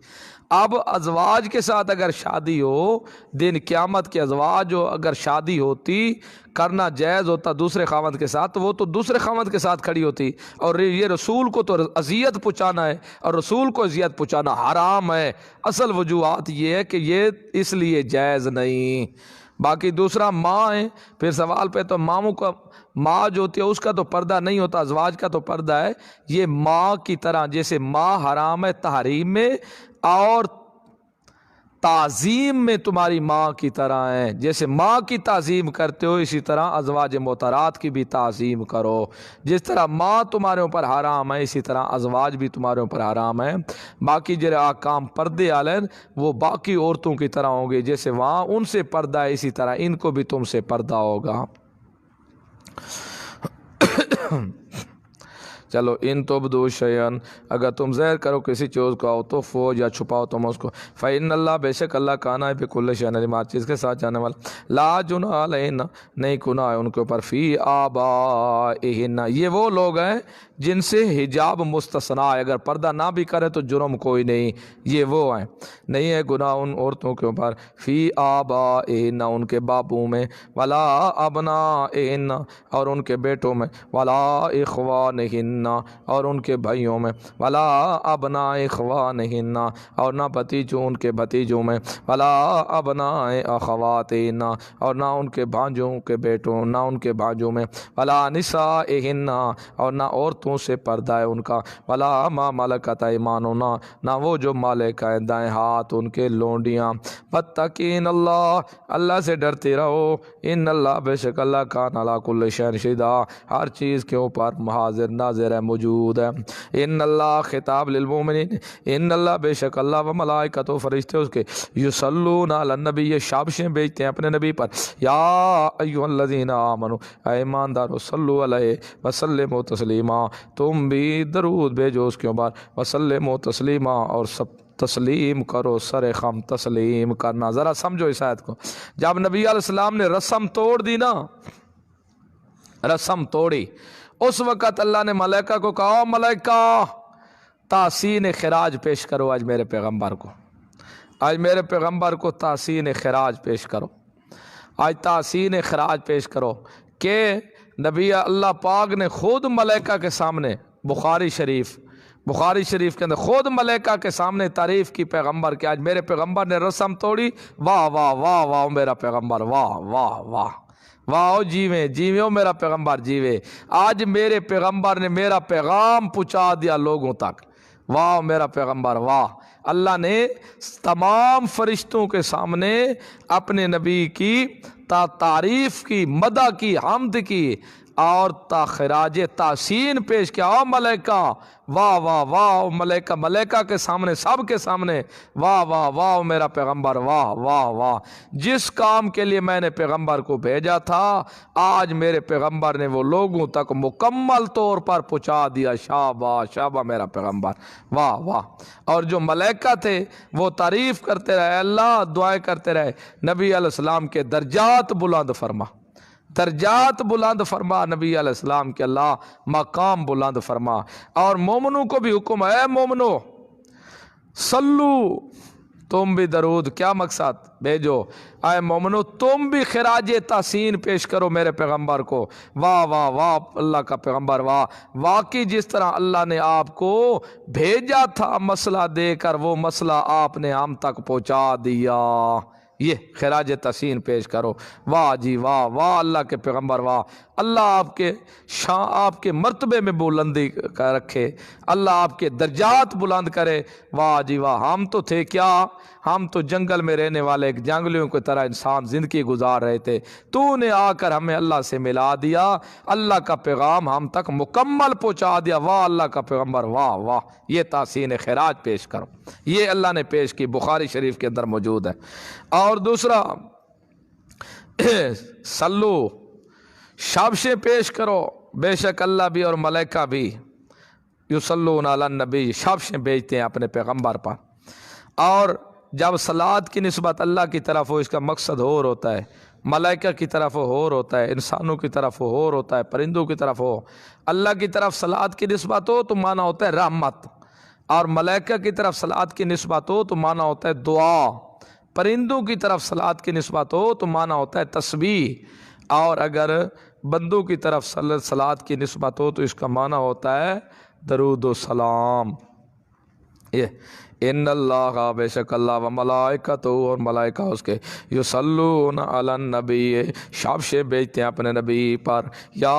Speaker 1: اب ازواج کے ساتھ اگر شادی ہو، دن قیامت کے ازواج جو اگر شادی ہوتی، کرنا جائز ہوتا دوسرے خاوند کے ساتھ، تو وہ تو دوسرے خاوند کے ساتھ کھڑی ہوتی، اور یہ رسول کو تو اذیت پہنچانا ہے، اور رسول کو اذیت پہنچانا حرام ہے۔ اصل وجوہات یہ ہے کہ یہ اس لیے جائز نہیں۔ باقی دوسرا ماں ہے، پھر سوال پہ تو ماموں کا، ماں جو ہوتی ہے اس کا تو پردہ نہیں ہوتا، ازواج کا تو پردہ ہے۔ یہ ماں کی طرح، جیسے ماں حرام ہے تحریم میں، اور تعظیم میں تمہاری ماں کی طرح ہیں۔ جیسے ماں کی تعظیم کرتے ہو اسی طرح ازواج مطہرات کی بھی تعظیم کرو۔ جس طرح ماں تمہارے اوپر حرام ہے اسی طرح ازواج بھی تمہارے اوپر حرام ہیں۔ باقی جو احکام پردے والے وہ باقی عورتوں کی طرح ہوں گے، جیسے وہاں ان سے پردہ ہے اسی طرح ان کو بھی تم سے پردہ ہوگا۔ چلو ان تبدو شیئن، اگر تم ظاہر کرو کسی چیز کو او تو فوج یا چھپاؤ تم اس کو، فإن اللہ، بے شک اللہ کانا ہے بکل شیء علیم، ہر چیز کے ساتھ جانے والا، لا جناح علیہن، نہیں گناہ ہے ان کے اوپر، فی آبائہن، یہ وہ لوگ ہیں جن سے حجاب مستثنیٰ ہے، اگر پردہ نہ بھی کرے تو جرم کوئی نہیں، یہ وہ ہیں، نہیں ہے گناہ ان عورتوں کے اوپر، فی آبائہن، ان کے باپوں میں، ولا ابنائہن، اور ان کے بیٹوں میں، ولا اخوانہن، اور ان کے بھائیوں میں، ولا ابناء اخوانہن، اور نہ بھتیجوں ان کے بھتیجوں میں، ولا ابناء اخواتہن، اور نہ ان کے بھانجوں کے بیٹوں، نہ ان کے بھانجوں میں، ولا نسائہن، اور نہ عورتوں سے پردہ ہے ان کا، ولا ما ملکت ایمانہن، نہ وہ جو مالک ہیں دائیں ہاتھ ان کے لونڈیاں، واتقین اللہ، اللہ سے ڈرتے رہو، ان اللہ، بے شک اللہ کان علی کل شیء شہیدا، ہر چیز کے اوپر حاضر ناظر ہے، موجود ہے۔ ان اللہ، خطاب للمؤمنین، ان اللہ، بے شک اللہ، و ملائکۃ، فرشتے اس کے، یصلون علی النبی، یہ شابشیں بیچتے ہیں اپنے نبی پر، یا ایھا الذین آمنوا، اے ایماندارو، صلو علیہ وسلموا تسلیما، تم بھی درود بھیجو اس کے اوپر، وسلموا تسلیما، اور سب تسلیم کرو، سر خم تسلیم کرنا۔ ذرا سمجھو اس آیت کو، جب نبی علیہ السلام نے رسم توڑ دی نا، رسم توڑی، اس وقت اللہ نے ملائکہ کو کہا، ملائکہ تحسین خراج پیش کرو آج میرے پیغمبر کو، آج میرے پیغمبر کو تحسین خراج پیش کرو، آج تحسین خراج پیش کرو، کہ نبی اللہ پاک نے خود ملائکہ کے سامنے، بخاری شریف کے اندر خود ملائکہ کے سامنے تعریف کی پیغمبر کہ آج میرے پیغمبر نے رسم توڑی، واہ واہ واہ واہ میرا پیغمبر، واہ واہ واہ واہ، جیویں جیویں میرا پیغمبر جیوے، آج میرے پیغمبر نے میرا پیغام پہنچا دیا لوگوں تک، واہ میرا پیغمبر واہ۔ اللہ نے تمام فرشتوں کے سامنے اپنے نبی کی تعریف کی، مدح کی، حمد کی، اور خراج تحسین پیش کیا، او ملائکہ واہ واہ واہ، ملائکہ کے سامنے، سب کے سامنے، واہ واہ واہ میرا پیغمبر، واہ واہ واہ، جس کام کے لیے میں نے پیغمبر کو بھیجا تھا آج میرے پیغمبر نے وہ لوگوں تک مکمل طور پر پہنچا دیا، شاباش شاباش میرا پیغمبر، واہ واہ۔ اور جو ملائکہ تھے وہ تعریف کرتے رہے، اللہ دعائیں کرتے رہے، نبی علیہ السلام کے درجات بلند فرما، درجات بلند فرما نبی علیہ السلام کے، اللہ مقام بلند فرما۔ اور مومنوں کو بھی حکم ہے، مومنو صلو، تم بھی درود، کیا مقصد بھیجو، اے مومنو تم بھی خراج تحسین پیش کرو میرے پیغمبر کو، واہ واہ واہ اللہ کا پیغمبر، واہ، واقعی جس طرح اللہ نے آپ کو بھیجا تھا مسئلہ دے کر، وہ مسئلہ آپ نے ہم تک پہنچا دیا، یہ خراج تحسین پیش کرو، واہ جی واہ واہ اللہ کے پیغمبر، واہ، اللہ آپ کے شان، آپ کے مرتبے میں بلندی رکھے، اللہ آپ کے درجات بلند کرے، واہ جی واہ۔ ہم تو تھے کیا، ہم تو جنگل میں رہنے والے ایک جنگلیوں کی طرح انسان زندگی گزار رہے تھے، تو نے آ کر ہمیں اللہ سے ملا دیا، اللہ کا پیغام ہم تک مکمل پہنچا دیا، واہ اللہ کا پیغمبر، واہ واہ، یہ تحسین خراج پیش کرو، یہ اللہ نے پیش کی، بخاری شریف کے اندر موجود ہے۔ اور دوسرا سلو، شابشیں پیش کرو، بے شک اللہ بھی اور ملائکہ بھی یصلون علی النبی، شابشیں بھیجتے ہیں اپنے پیغمبر پر۔ اور جب صلات کی نسبت اللہ کی طرف ہو اس کا مقصد اور ہوتا ہے، ملائکہ کی طرف اور ہوتا ہے، انسانوں کی طرف اور ہوتا ہے، پرندوں کی طرف ہو، اللہ کی طرف صلات کی نسبت ہو تو معنی ہوتا ہے رحمت، اور ملائکہ کی طرف صلات کی نسبت ہو تو معنی ہوتا ہے دعا، پرندوں کی طرف صلات کی نسبت ہو تو معنی ہوتا ہے تسبیح، اور اگر بندوں کی طرف صلات کی نسبت ہو تو اس کا معنی ہوتا ہے درود و سلام۔ یہ ان اللہ بے شک اللہ و ملائکتہ اور ملائکہ اس کے یصلون علی النبی شابش بھیجتے ہیں اپنے نبی پر یا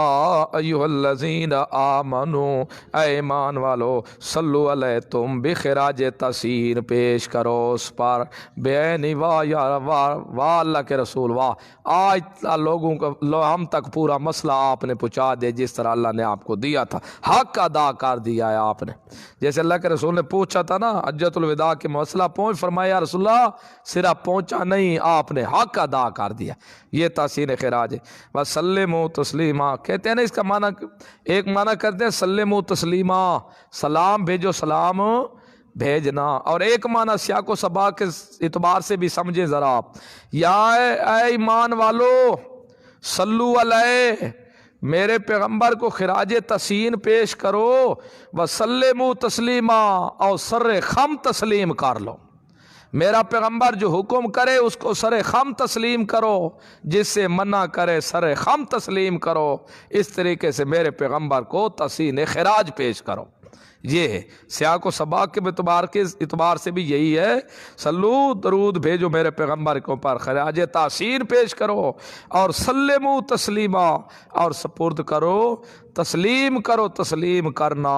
Speaker 1: ایھا الذین آمنوا اے ایمان والو صلو علیہ تم بخراج تحسین پیش کرو اس پر بے واہ یا واہ اللہ کے رسول واہ آج لوگوں کو ہم تک پورا مسئلہ آپ نے پہنچا دیا جس طرح اللہ نے آپ کو دیا تھا حق ادا کر دیا ہے آپ نے جیسے اللہ کے رسول نے پوچھا تھا نا حجۃ الوداع کے مسئلہ پہنچ فرمایا یا رسول اللہ صرف پہنچا نہیں آپ نے حق ادا کر دیا یہ تحسین خراج ہے وسلموا تسلیما کہتے ہیں نا اس کا معنی ایک معنی کرتے ہیں سلموا تسلیما سلام بھیجو سلام بھیجنا اور ایک معنی سیاق و سباق کے اعتبار سے بھی سمجھے ذرا آپ یا اے ایمان والو صلو علیہ میرے پیغمبر کو خراج تحسین پیش کرو وسلموا تسلیما اور سر خم تسلیم کر لو میرا پیغمبر جو حکم کرے اس کو سر خم تسلیم کرو جس سے منع کرے سر خم تسلیم کرو اس طریقے سے میرے پیغمبر کو تحسین خراج پیش کرو یہ ہے سیاق و سباق کے اعتبار سے بھی یہی ہے صلو درود بھیجو میرے پیغمبر کے اوپر خراج تحسین پیش کرو اور سلموا تسلیما اور سپرد کرو تسلیم کرنا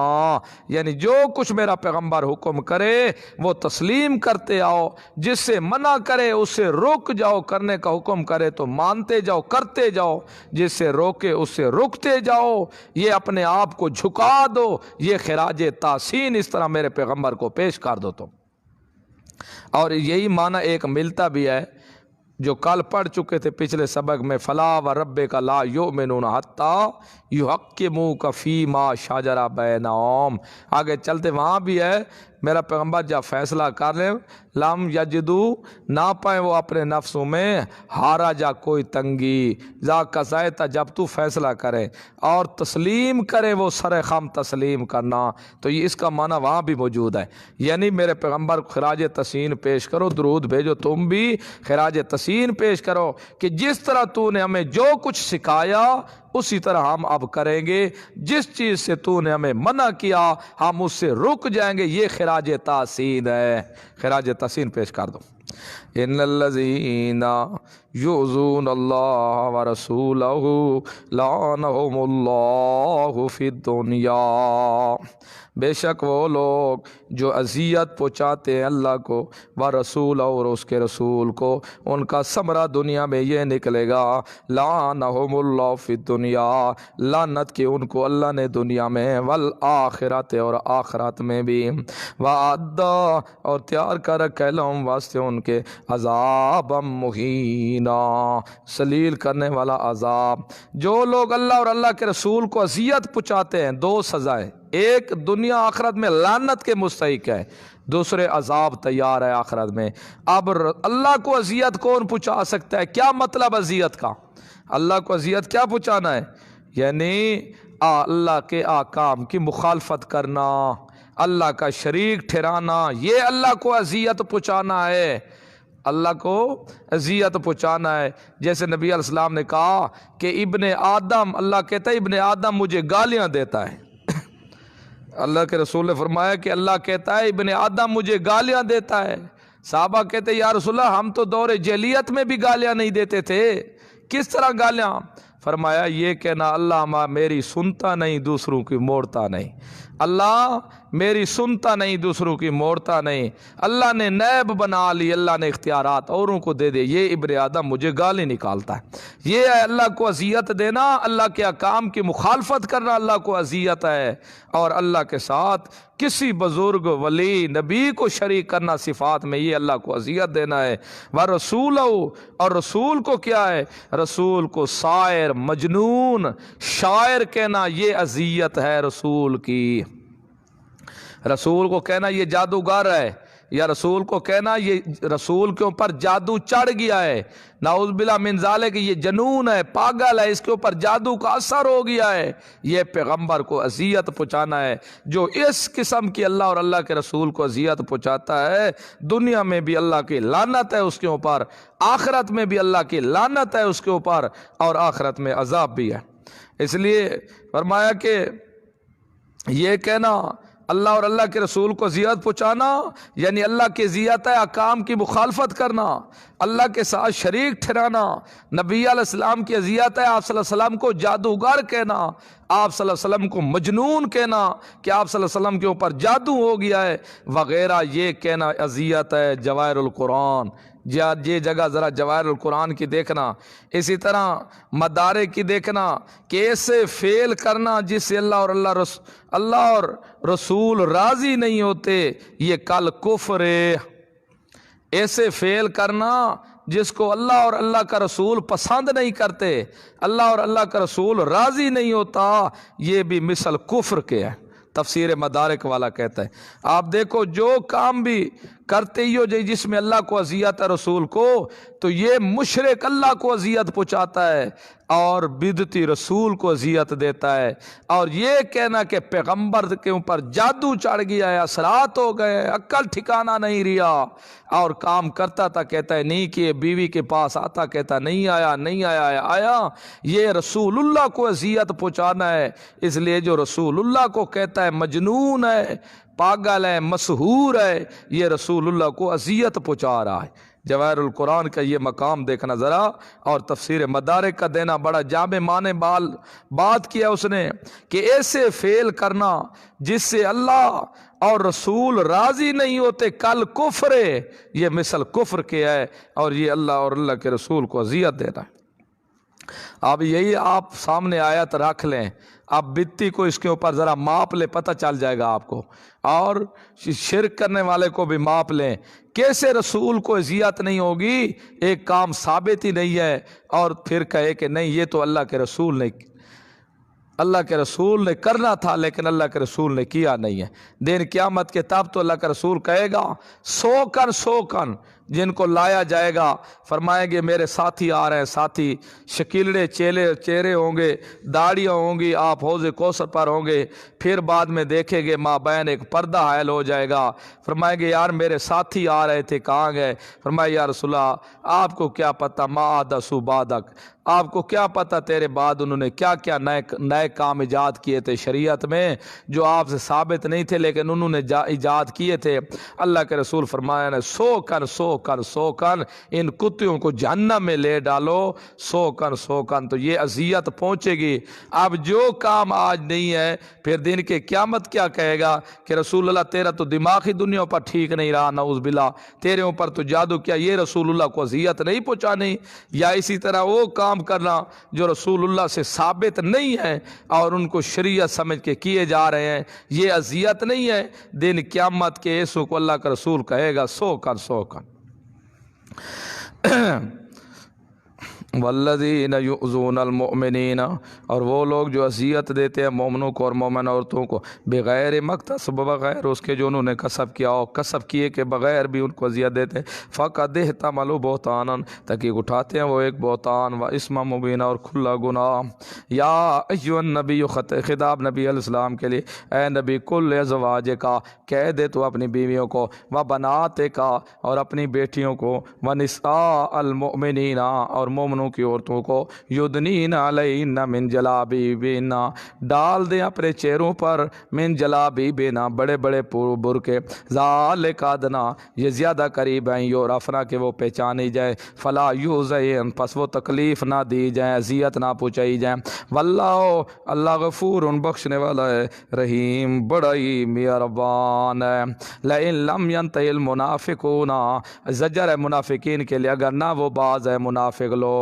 Speaker 1: یعنی جو کچھ میرا پیغمبر حکم کرے وہ تسلیم کرتے آؤ جس سے منع کرے اس سے رک جاؤ کرنے کا حکم کرے تو مانتے جاؤ کرتے جاؤ جس سے روکے اس سے رکتے جاؤ یہ اپنے آپ کو جھکا دو یہ خراج تحسین اس طرح میرے پیغمبر کو پیش کر دو تم اور یہی معنی ایک ملتا بھی ہے جو کل پڑھ چکے تھے پچھلے سبق میں فلا وربک لا یؤمنون حتی یحکموک فیما شجر بینہم آگے چلتے وہاں بھی ہے میرا پیغمبر جب فیصلہ کر لیں لم یجدو نہ پائیں وہ اپنے نفسوں میں ہارا جا کوئی تنگی ذا قضیت جب تو فیصلہ کرے اور تسلیم کرے وہ سر خم تسلیم کرنا تو یہ اس کا معنی وہاں بھی موجود ہے یعنی میرے پیغمبر کو خراج تحسین پیش کرو درود بھیجو تم بھی خراج تحسین پیش کرو کہ جس طرح تو نے ہمیں جو کچھ سکھایا اسی طرح ہم اب کریں گے جس چیز سے تو نے ہمیں منع کیا ہم اس سے رک جائیں گے یہ خراج تحسین ہے خراج تحسین پیش کر دو ان الذین یؤذون اللہ ورسولہ لعنہم اللہ فی الدنیا بے شک وہ لوگ جو اذیت پہنچاتے ہیں اللہ کو و رسول اور اس کے رسول کو ان کا ثمرہ دنیا میں یہ نکلے گا لعنہم اللہ فی الدنیا لعنت کی ان کو اللہ نے دنیا میں والآخرت اور آخرت میں بھی وعد اور تیار کر رکھا لہم واسطے ان کے عذاب مہینا ذلیل کرنے والا عذاب جو لوگ اللہ اور اللہ کے رسول کو اذیت پہنچاتے ہیں دو سزائیں ایک دنیا آخرت میں لعنت کے مستحق ہے دوسرے عذاب تیار ہے آخرت میں اب اللہ کو اذیت کون پہنچا سکتا ہے کیا مطلب اذیت کا اللہ کو اذیت کیا پہنچانا ہے یعنی اللہ کے احکام کی مخالفت کرنا اللہ کا شریک ٹھہرانا یہ اللہ کو اذیت پہنچانا ہے اللہ کو اذیت پہنچانا ہے جیسے نبی علیہ السلام نے کہا کہ ابن آدم اللہ کہتا ہے ابن آدم مجھے گالیاں دیتا ہے اللہ کے رسول نے فرمایا کہ اللہ کہتا ہے ابن آدم مجھے گالیاں دیتا ہے صحابہ کہتے یا رسول اللہ ہم تو دور جاہلیت میں بھی گالیاں نہیں دیتے تھے کس طرح گالیاں فرمایا یہ کہنا اللہ میری سنتا نہیں دوسروں کی موڑتا نہیں اللہ میری سنتا نہیں دوسروں کی موڑتا نہیں اللہ نے نیب بنا لی اللہ نے اختیارات اوروں کو دے دے یہ ابن آدم مجھے گالی نکالتا ہے یہ ہے اللہ کو اذیت دینا اللہ کے احکام کی مخالفت کرنا اللہ کو اذیت ہے اور اللہ کے ساتھ کسی بزرگ ولی نبی کو شریک کرنا صفات میں یہ اللہ کو اذیت دینا ہے وَرَسُولَهُ اور رسول کو کیا ہے رسول کو شاعر مجنون شاعر کہنا یہ اذیت ہے رسول کی رسول کو کہنا یہ جادوگر ہے یا رسول کو کہنا یہ رسول کے اوپر جادو چڑھ گیا ہے نعوذ باللہ من ذالک یہ جنون ہے پاگل ہے اس کے اوپر جادو کا اثر ہو گیا ہے یہ پیغمبر کو اذیت پہنچانا ہے جو اس قسم کی اللہ اور اللہ کے رسول کو اذیت پہنچاتا ہے دنیا میں بھی اللہ کی لعنت ہے اس کے اوپر آخرت میں بھی اللہ کی لعنت ہے اس کے اوپر اور آخرت میں عذاب بھی ہے اس لیے فرمایا کہ یہ کہنا اللہ اور اللہ کے رسول کو اذیت پہنچانا یعنی اللہ کے ذیت احکام کی مخالفت کرنا، اللہ کے ساتھ شریک ٹھہرانا، نبی علیہ السلام کی اذیت ہے آپ صلی اللہ علیہ وسلم کو جادوگر کہنا، آپ صلی اللہ علیہ وسلم کو مجنون کہنا کہ آپ صلی اللہ علیہ وسلم کے اوپر جادو ہو گیا ہے وغیرہ، یہ کہنا اذیت ہے۔ جواہر القرآن، یہ جگہ ذرا جواہر القرآن کی دیکھنا، اسی طرح مدارک کی دیکھنا کہ ایسے فعل کرنا جس سے اللہ اور رسول راضی نہیں ہوتے، یہ کل کفر ہے۔ ایسے فعل کرنا جس کو اللہ اور اللہ کا رسول پسند نہیں کرتے، اللہ اور اللہ کا رسول راضی نہیں ہوتا، یہ بھی مثل کفر کے ہے۔ تفسیر مدارک والا کہتا ہے آپ دیکھو جو کام بھی کرتے ہی ہو جس میں اللہ کو اذیت ہے رسول کو، تو یہ مشرک اللہ کو اذیت پہنچاتا ہے اور بدعتی رسول کو اذیت دیتا ہے۔ اور یہ کہنا کہ پیغمبر کے اوپر جادو چڑھ گیا ہے، اثرات ہو گئے، عقل ٹھکانہ نہیں رہا، اور کام کرتا تھا کہتا ہے نہیں کیے، بیوی کے پاس آتا کہتا نہیں آیا، نہیں آیا، یہ رسول اللہ کو اذیت پہنچانا ہے۔ اس لیے جو رسول اللہ کو کہتا ہے مجنون ہے، پاگل ہے، مسحور ہے، یہ رسول اللہ کو اذیت پہنچا رہا ہے۔ جواہر القرآن کا یہ مقام دیکھنا ذرا، اور تفسیر مدارک کا دینا، بڑا جامع معنی بات کیا اس نے کہ ایسے فعل کرنا جس سے اللہ اور رسول راضی نہیں ہوتے کل کفر ہے، یہ مثل کفر کے ہے، اور یہ اللہ اور اللہ کے رسول کو اذیت دینا ہے۔ اب یہی آپ سامنے آیت رکھ لیں، اب بتی کو اس کے اوپر ذرا ماپ لے، پتہ چل جائے گا آپ کو، اور شرک کرنے والے کو بھی ماپ لیں، کیسے رسول کو اذیت نہیں ہوگی؟ ایک کام ثابت ہی نہیں ہے اور پھر کہے کہ نہیں یہ تو اللہ کے رسول نے کرنا تھا لیکن اللہ کے رسول نے کیا نہیں ہے۔ دن قیامت کے تب تو اللہ کا رسول کہے گا سو کن جن کو لایا جائے گا، فرمائیں گے میرے ساتھی آ رہے ہیں، ساتھی شکیلڑے چہرے ہوں گے، داڑیاں ہوں گی، آپ حوض کوثر پر ہوں گے، پھر بعد میں دیکھیں گے ماں بہن ایک پردہ حائل ہو جائے گا، فرمائیں گے یار میرے ساتھی آ رہے تھے کہاں گئے؟ فرمائے یا رسول اللہ آپ کو کیا پتہ، ما حدثوا بعدک، آپ کو کیا پتہ تیرے بعد انہوں نے کیا کیا نئے کام ایجاد کیے تھے شریعت میں جو آپ سے ثابت نہیں تھے لیکن انہوں نے ایجاد کیے تھے۔ اللہ کے رسول فرمایا نے سو کن ان کتوں کو جہنم میں لے ڈالو، سو کن تو یہ اذیت پہنچے گی۔ اب جو کام آج نہیں ہے پھر دن کے قیامت کیا کہے گا کہ رسول اللہ تیرا تو دماغی دنیا پر ٹھیک نہیں رہا، نعوذ باللہ تیرے اوپر تو جادو کیا، یہ رسول اللہ کو اذیت نہیں پہنچانی۔ یا اسی طرح وہ کام کرنا جو رسول اللہ سے ثابت نہیں ہے اور ان کو شریعت سمجھ کے کیے جا رہے ہیں، یہ اذیت نہیں ہے۔ دن قیامت کے ایسوں کو اللہ کا رسول کہے گا سو کن۔ والذین یؤذون المؤمنین، اور وہ لوگ جو اذیت دیتے ہیں مومنوں کو اور مومن عورتوں کو، بغیر مکتسب، بغیر اس کے جو انہوں نے کسب کیا ہو، کسب کیے کے بغیر بھی ان کو اذیت دیتے ہیں، فقد احتملوا بہتانا، تاکہ اٹھاتے ہیں وہ ایک بہتان، و اسم مبین، اور کھلا گناہ۔ یا ایھا النبی، خطاب نبی علیہ السلام کے لیے، اے نبی کل ازواج کا، کہہ دے تو اپنی بیویوں کو، و بنات کا، اور اپنی بیٹیوں کو، و نساء المؤمنین، اور مومنوں کی عورتوں کو، یدنین علیہن من جلابیبہن، ڈال دیں اپنے چہروں پر، من جلابیبہن، بڑے بڑے برقع، ذالک ادنی، یہ زیادہ قریب ہیں، یعرفن، کہ وہ پہچانی جائے، فلا یؤذین، پس وہ تکلیف نہ دی جائیں، اذیت نہ پہنچائی جائیں، واللہ، اللہ غفور، بخشنے والا ہے، رحیم، بڑا ہی مہربان ہے۔ لئن لم ینتہی المنافقون، زجر ہے منافقین کے لیے، اگر نہ وہ باز ہے منافق لوگ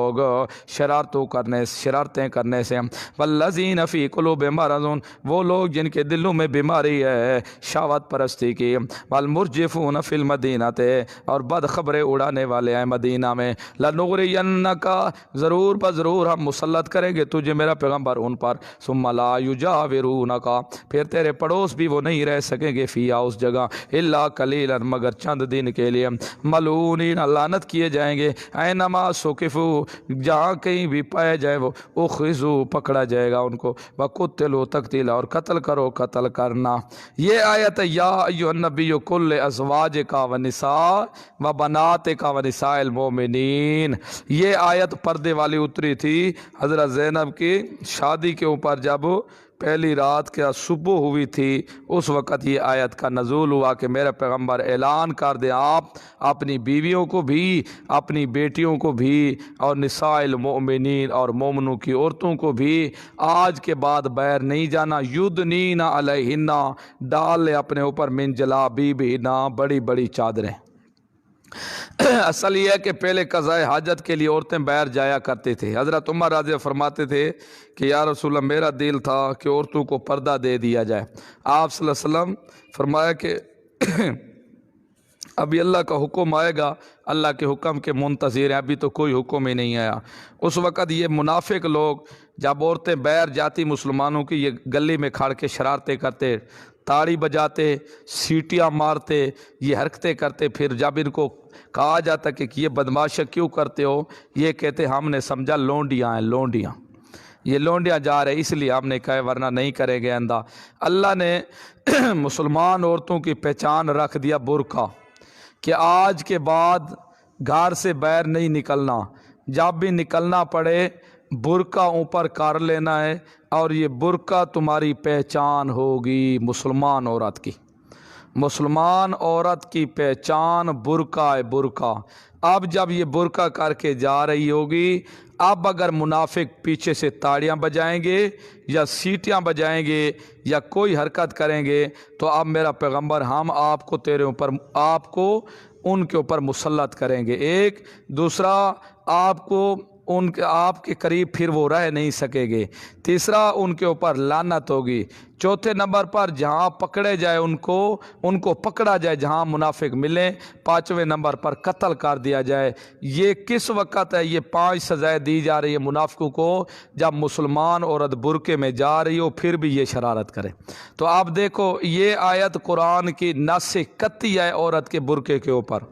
Speaker 1: شرارتیں کرنے سے، والذین فی قلوبہم مرض، وہ لوگ جن کے دلوں میں بیماری ہے شہوت پرستی کی، والمرجفون فی المدینہ، اور بد خبریں اڑانے والے ہیں مدینہ میں، لنغرینک، ضرور بضرور ہم مسلط کریں گے تجھے میرا پیغمبر ان پر، ثم لا یجاورونک، پھر تیرے پڑوس بھی وہ نہیں رہ سکیں گے، فیہا، اس جگہ، الا قلیلا، مگر چند دن کے لیے، ملعونین، لعنت کیے جائیں گے، اینما ثقفوا، جہاں کہیں بھی پائے جائے وہ، اخذوا، پکڑا جائے گا ان کو، وقتلوا تقتیلا، اور قتل کرو قتل کرنا۔ یہ آیت ہے یا ایھا النبی کل ازواجک ونساء وبناتک ونساء المؤمنین، یہ آیت پردے والی اتری تھی حضرت زینب کی شادی کے اوپر، جب پہلی رات کیا صبح ہوئی تھی اس وقت یہ آیت کا نزول ہوا کہ میرے پیغمبر اعلان کر دیں آپ اپنی بیویوں کو بھی، اپنی بیٹیوں کو بھی، اور نساء المؤمنین اور مومنوں کی عورتوں کو بھی آج کے بعد باہر نہیں جانا، یدنین علیہن، ڈال لے اپنے اوپر من جلابیبہن، بڑی بڑی چادریں۔ اصل یہ ہے کہ پہلے قضاء حاجت کے لیے عورتیں باہر جایا کرتے تھے۔ حضرت عمر رضی اللہ فرماتے تھے کہ یا رسول اللہ میرا دل تھا کہ عورتوں کو پردہ دے دیا جائے۔ آپ صلی اللہ علیہ وسلم فرمایا کہ ابھی اللہ کا حکم آئے گا، اللہ کے حکم کے منتظر ہیں، ابھی تو کوئی حکم ہی نہیں آیا۔ اس وقت یہ منافق لوگ جب عورتیں باہر جاتی مسلمانوں کی، یہ گلی میں کھڑ کے شرارتیں کرتے، تاڑی بجاتے، سیٹیاں مارتے، یہ حرکتیں کرتے۔ پھر جب ان کو کہا جاتا کہ یہ بدماشی کیوں کرتے ہو، یہ کہتے ہم نے سمجھا لونڈیاں ہیں، لونڈیاں، یہ لونڈیاں جا رہے اس لیے ہم نے کہا ورنہ نہیں کرے گے اندھا۔ اللہ نے مسلمان عورتوں کی پہچان رکھ دیا برقع، کہ آج کے بعد گھر سے باہر نہیں نکلنا، جب بھی نکلنا پڑے برقع اوپر کر لینا ہے، اور یہ برقع تمہاری پہچان ہوگی مسلمان عورت کی۔ مسلمان عورت کی پہچان برقع ہے، برقع۔ اب جب یہ برقع کر کے جا رہی ہوگی، اب اگر منافق پیچھے سے تاڑیاں بجائیں گے یا سیٹیاں بجائیں گے یا کوئی حرکت کریں گے تو اب میرا پیغمبر ہم آپ کو تیرے اوپر، آپ کو ان کے اوپر مسلط کریں گے۔ ایک دوسرا، آپ کو آپ کے قریب پھر وہ رہ نہیں سکے گے۔ تیسرا، ان کے اوپر لعنت ہوگی۔ چوتھے نمبر پر جہاں پکڑے جائے ان کو پکڑا جائے جہاں منافق ملیں۔ پانچویں نمبر پر قتل کر دیا جائے۔ یہ کس وقت ہے؟ یہ 5 سزائیں دی جا رہی ہے منافقوں کو جب مسلمان عورت برقعے میں جا رہی ہو پھر بھی یہ شرارت کرے۔ تو آپ دیکھو یہ آیت قرآن کی نص قطعی ہے عورت کے برقعے کے اوپر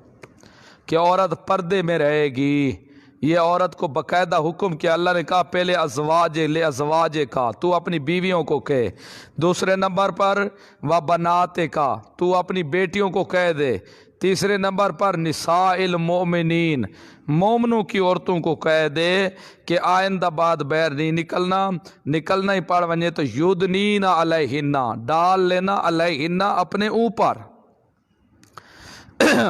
Speaker 1: کہ عورت پردے میں رہے گی۔ یہ عورت کو باقاعدہ حکم کیا، اللہ نے کہا پہلے ازواج لے ازواج کا، تو اپنی بیویوں کو کہے۔ دوسرے نمبر پر و بنات کا، تو اپنی بیٹیوں کو کہہ دے۔ تیسرے نمبر پر نساء المؤمنین، مومنوں کی عورتوں کو کہہ دے کہ آئندہ بعد باہر نہیں نکلنا، نکلنا ہی پڑ ونجے تو یدنین علیہن، ڈال لینا علیہن اپنے اوپر۔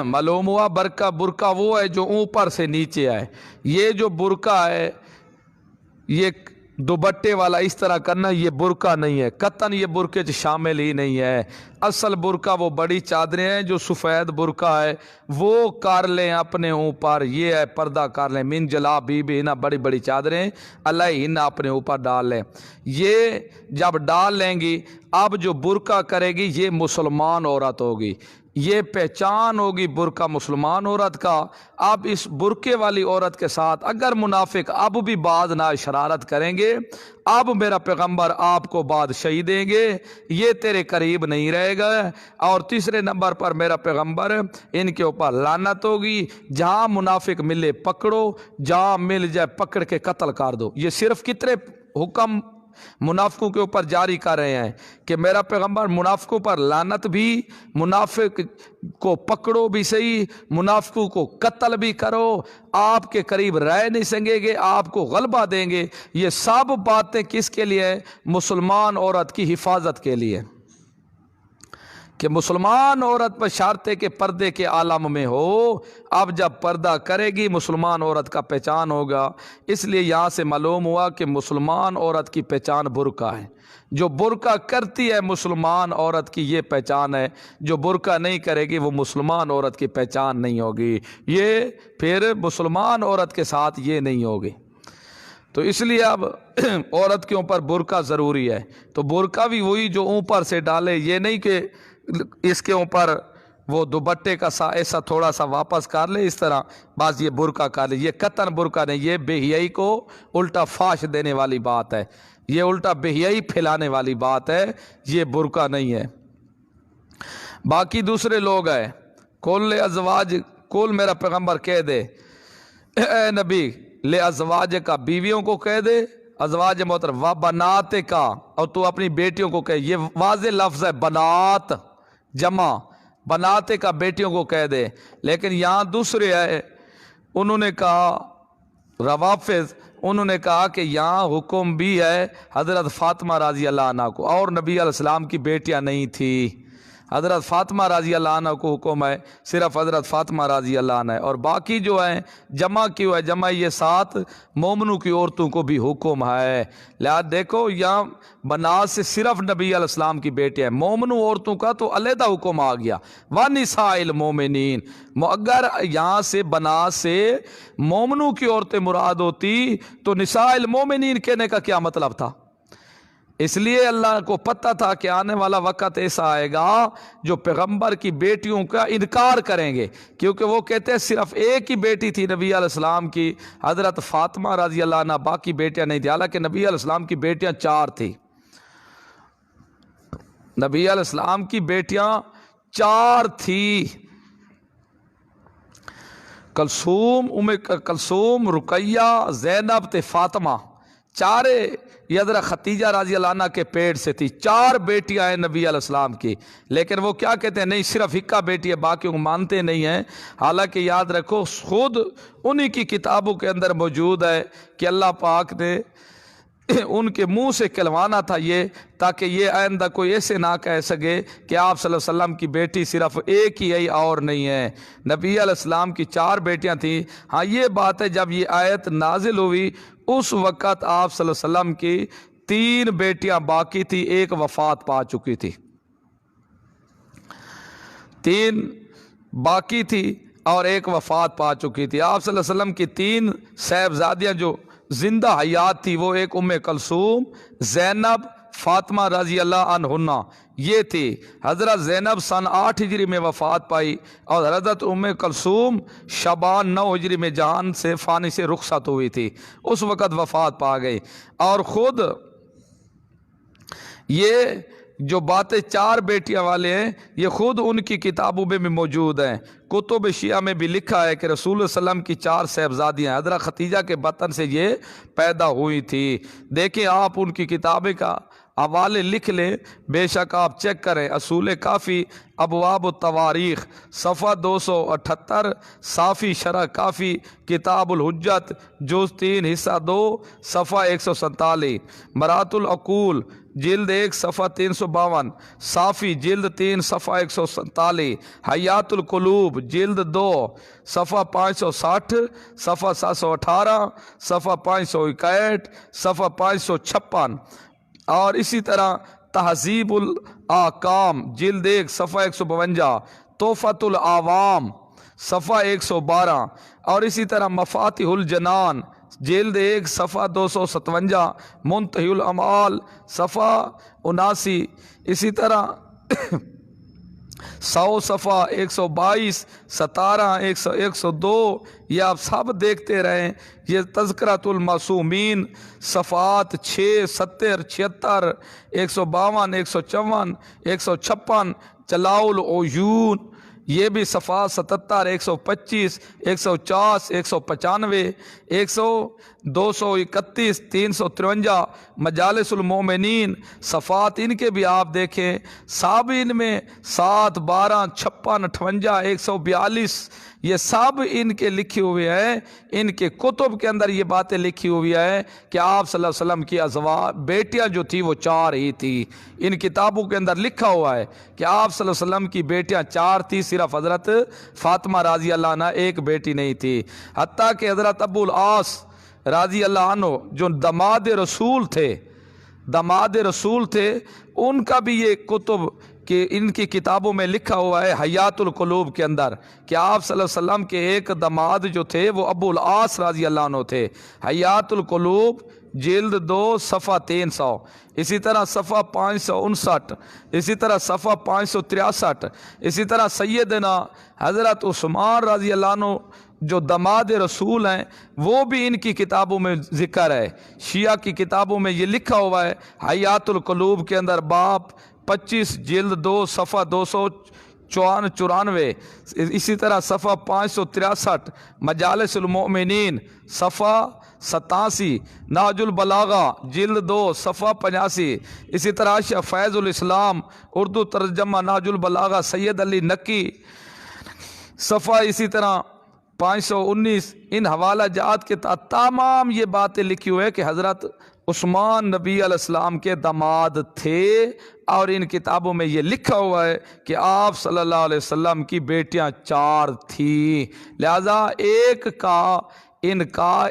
Speaker 1: معلوم ہوا برقع وہ ہے جو اوپر سے نیچے آئے۔ یہ جو برقع ہے یہ دوپٹے والا اس طرح کرنا، یہ برقع نہیں ہے، قطعاً یہ برقعے شامل ہی نہیں ہے۔ اصل برقع وہ بڑی چادریں ہیں جو سفید برقع ہے، وہ کر لیں اپنے اوپر، یہ ہے پردہ کر لیں، من جلابیبہن، بڑی بڑی چادریں علیہن اپنے اوپر ڈال لیں۔ یہ جب ڈال لیں گی، اب جو برقع کرے گی یہ مسلمان عورت ہوگی، یہ پہچان ہوگی برقع مسلمان عورت کا۔ اب اس برقعے والی عورت کے ساتھ اگر منافق اب بھی بعض نہ شرارت کریں گے، اب میرا پیغمبر آپ کو بادشاہی دیں گے، یہ تیرے قریب نہیں رہے گا۔ اور تیسرے نمبر پر میرا پیغمبر ان کے اوپر لعنت ہوگی، جہاں منافق ملے پکڑو، جہاں مل جائے پکڑ کے قتل کر دو۔ یہ صرف کتنے حکم منافقوں کے اوپر جاری کر رہے ہیں کہ میرا پیغمبر منافقوں پر لعنت بھی، منافق کو پکڑو بھی صحیح، منافقوں کو قتل بھی کرو، آپ کے قریب رہ نہیں سکیں گے، آپ کو غلبہ دیں گے۔ یہ سب باتیں کس کے لیے؟ مسلمان عورت کی حفاظت کے لیے، کہ مسلمان عورت پر شرط ہے کہ پردے کے عالم میں ہو۔ اب جب پردہ کرے گی مسلمان عورت کا پہچان ہوگا۔ اس لیے یہاں سے معلوم ہوا کہ مسلمان عورت کی پہچان برقع ہے۔ جو برقع کرتی ہے مسلمان عورت کی یہ پہچان ہے، جو برقع نہیں کرے گی وہ مسلمان عورت کی پہچان نہیں ہوگی، یہ پھر مسلمان عورت کے ساتھ یہ نہیں ہوگی۔ تو اس لیے اب عورت کے اوپر برقع ضروری ہے۔ تو برقع بھی وہی جو اوپر سے ڈالے، یہ نہیں کہ اس کے اوپر وہ دوپٹے کا ایسا تھوڑا سا واپس کر لے اس طرح، بعض یہ برقع کر لے، یہ قطعاً برقع نہیں، یہ بے حیائی کو الٹا فاش دینے والی بات ہے، یہ الٹا بے حیائی پھیلانے والی بات ہے، یہ برقع نہیں ہے۔ باقی دوسرے لوگ ہیں، کل ازواج، کل میرا پیغمبر کہہ دے اے نبی لے ازواج کا، بیویوں کو کہہ دے، ازواج محترم و بنات کا، اور تو اپنی بیٹیوں کو کہے۔ یہ واضح لفظ ہے، بنات جمع، بنات کا بیٹیوں کو کہہ دے۔ لیکن یہاں دوسرے ہے، انہوں نے کہا روافظ انہوں نے کہا کہ یہاں حکم بھی ہے حضرت فاطمہ رضی اللہ عنہ کو، اور نبی علیہ السلام کی بیٹیاں نہیں تھی، حضرت فاطمہ رضی اللہ عنہ کو حکم ہے، صرف حضرت فاطمہ رضی اللہ عنہ ہے، اور باقی جو ہیں جمع کیوں ہے، جمع یہ 7 مومنوں کی عورتوں کو بھی حکم ہے۔ لہذا دیکھو یہاں بنات سے صرف نبی علیہ السلام کی بیٹیاں ہیں، مومنوں عورتوں کا تو علیحدہ حکم آ گیا، وَنِسَاءِ الْمُؤْمِنِينَ۔ اگر یہاں سے بنات سے مومنوں کی عورتیں مراد ہوتی تو نساء المومنین کہنے کا کیا مطلب تھا؟ اس لیے اللہ کو پتہ تھا کہ آنے والا وقت ایسا آئے گا جو پیغمبر کی بیٹیوں کا انکار کریں گے، کیونکہ وہ کہتے ہیں صرف ایک ہی بیٹی تھی نبی علیہ السلام کی، حضرت فاطمہ رضی اللہ عنہ، باقی بیٹیاں نہیں تھیں، حالانکہ نبی علیہ السلام کی بیٹیاں 4 تھی، نبی علیہ السلام کی بیٹیاں 4 تھی، کلثوم، رقیہ، زینب تے فاطمہ، چارے یہ حضرت ختیجہ رضی اللہ عنہ کے پیٹ سے تھی، 4 بیٹیاں ہیں نبی علیہ السلام کی، لیکن وہ کیا کہتے ہیں نہیں صرف اکا بیٹی ہے، باقیوں کو مانتے نہیں ہیں۔ حالانکہ یاد رکھو خود انہی کی کتابوں کے اندر موجود ہے کہ اللہ پاک نے ان کے منہ سے کہلوانا تھا یہ، تاکہ یہ آئندہ کوئی ایسے نہ کہہ سکے کہ آپ صلی اللہ علیہ وسلم کی بیٹی صرف ایک ہی ہے اور نہیں ہے، نبی علیہ السلام کی 4 بیٹیاں تھیں۔ ہاں یہ بات ہے جب یہ آیت نازل ہوئی اس وقت آپ صلی اللہ علیہ وسلم کی 3 بیٹیاں باقی تھی، ایک وفات پا چکی تھی، 3 باقی تھی اور ایک وفات پا چکی تھی۔ آپ صلی اللہ علیہ وسلم کی 3 صاحبزادیاں جو زندہ حیات تھی وہ ایک ام کلثوم، زینب، فاطمہ رضی اللہ عنہا، یہ تھی۔ حضرت زینب سن 8 ہجری میں وفات پائی اور حضرت ام کلثوم شعبان 9 ہجری میں جہان سے فانی سے رخصت ہوئی تھی، اس وقت وفات پا گئی۔ اور خود یہ جو باتیں 4 بیٹیاں والے ہیں یہ خود ان کی کتابوں میں بھی موجود ہیں، کتب شیعہ میں بھی لکھا ہے کہ رسول اللہ صلی اللہ علیہ وسلم کی 4 صاحبزادیاں حضرت ختیجہ کے بطن سے یہ پیدا ہوئی تھی۔ دیکھیں آپ ان کی کتابیں کا حوالے لکھ لیں، بے شک آپ چیک کریں، اصول کافی ابواب التواریخ صفحہ 278، صافی شرح کافی کتاب الحجت جز 3 حصہ 2 صفحہ 147، مرات العقول جلد 1 صفحہ 352، صافی جلد 3 صفحہ 147، حیات القلوب جلد 2 صفحہ 560، صفحہ 718، صفحہ 561، صفحہ 556، اور اسی طرح تہذیب الاحکام جلد 1 صفحہ 152، تحفۃ العوام صفحہ 112، اور اسی طرح مفاتیح الجنان جلد 1 صفحہ 257، منتہی الامال صفحہ 79، اسی طرح 100 صفحہ 122، 17، 102، یہ آپ سب دیکھتے رہیں۔ یہ تذکرۃ المعصومین صفحات 6، 70، 76، 152، 154، 156، جلاء العیون یہ بھی صفحات 77، 125، 140، 195، 231، 353، مجالس المومنین صفحات ان کے بھی آپ دیکھیں، سب ان میں 7، 12، 56، 58، 142 یہ سب ان کے لکھے ہوئے ہیں، ان کے کتب کے اندر یہ باتیں لکھی ہوئی ہیں کہ آپ صلی اللہ علیہ وسلم کی ازواج بیٹیاں جو تھی وہ 4 ہی تھی۔ ان کتابوں کے اندر لکھا ہوا ہے کہ آپ صلی اللہ علیہ وسلم کی بیٹیاں 4 تھی، صرف حضرت فاطمہ رضی اللہ عنہ ایک بیٹی نہیں تھی۔ حتیٰ کہ حضرت ابو العاص رضی اللہ عنہ جو داماد رسول تھے ان کا بھی یہ کتب کہ ان کی کتابوں میں لکھا ہوا ہے حیات القلوب کے اندر کہ آپ صلی اللہ علیہ وسلم کے ایک داماد جو تھے وہ ابو العاص رضی اللہ عنہ تھے۔ حیات القلوب جلد 2 صفحہ 300، اسی طرح صفحہ 559، اسی طرح صفحہ 563، اسی طرح سیدنا حضرت عثمان رضی اللہ عنہ جو داماد رسول ہیں وہ بھی ان کی کتابوں میں ذکر ہے۔ شیعہ کی کتابوں میں یہ لکھا ہوا ہے حیات القلوب کے اندر باب 25 جلد 2 صفحہ 294، اسی طرح صفحہ 563، مجالس المؤمنین صفحہ 87، نہج البلاغہ جلد 2 صفحہ 85، اسی طرح فیض الاسلام اردو ترجمہ نہج البلاغہ سید علی نقی صفحہ اسی طرح 519 ان حوالہ جات کے تحت تمام یہ باتیں لکھی ہوئے کہ حضرت عثمان نبی علیہ السلام کے داماد تھے، اور ان کتابوں میں یہ لکھا ہوا ہے کہ آپ صلی اللہ علیہ وسلم کی بیٹیاں 4 تھیں، لہذا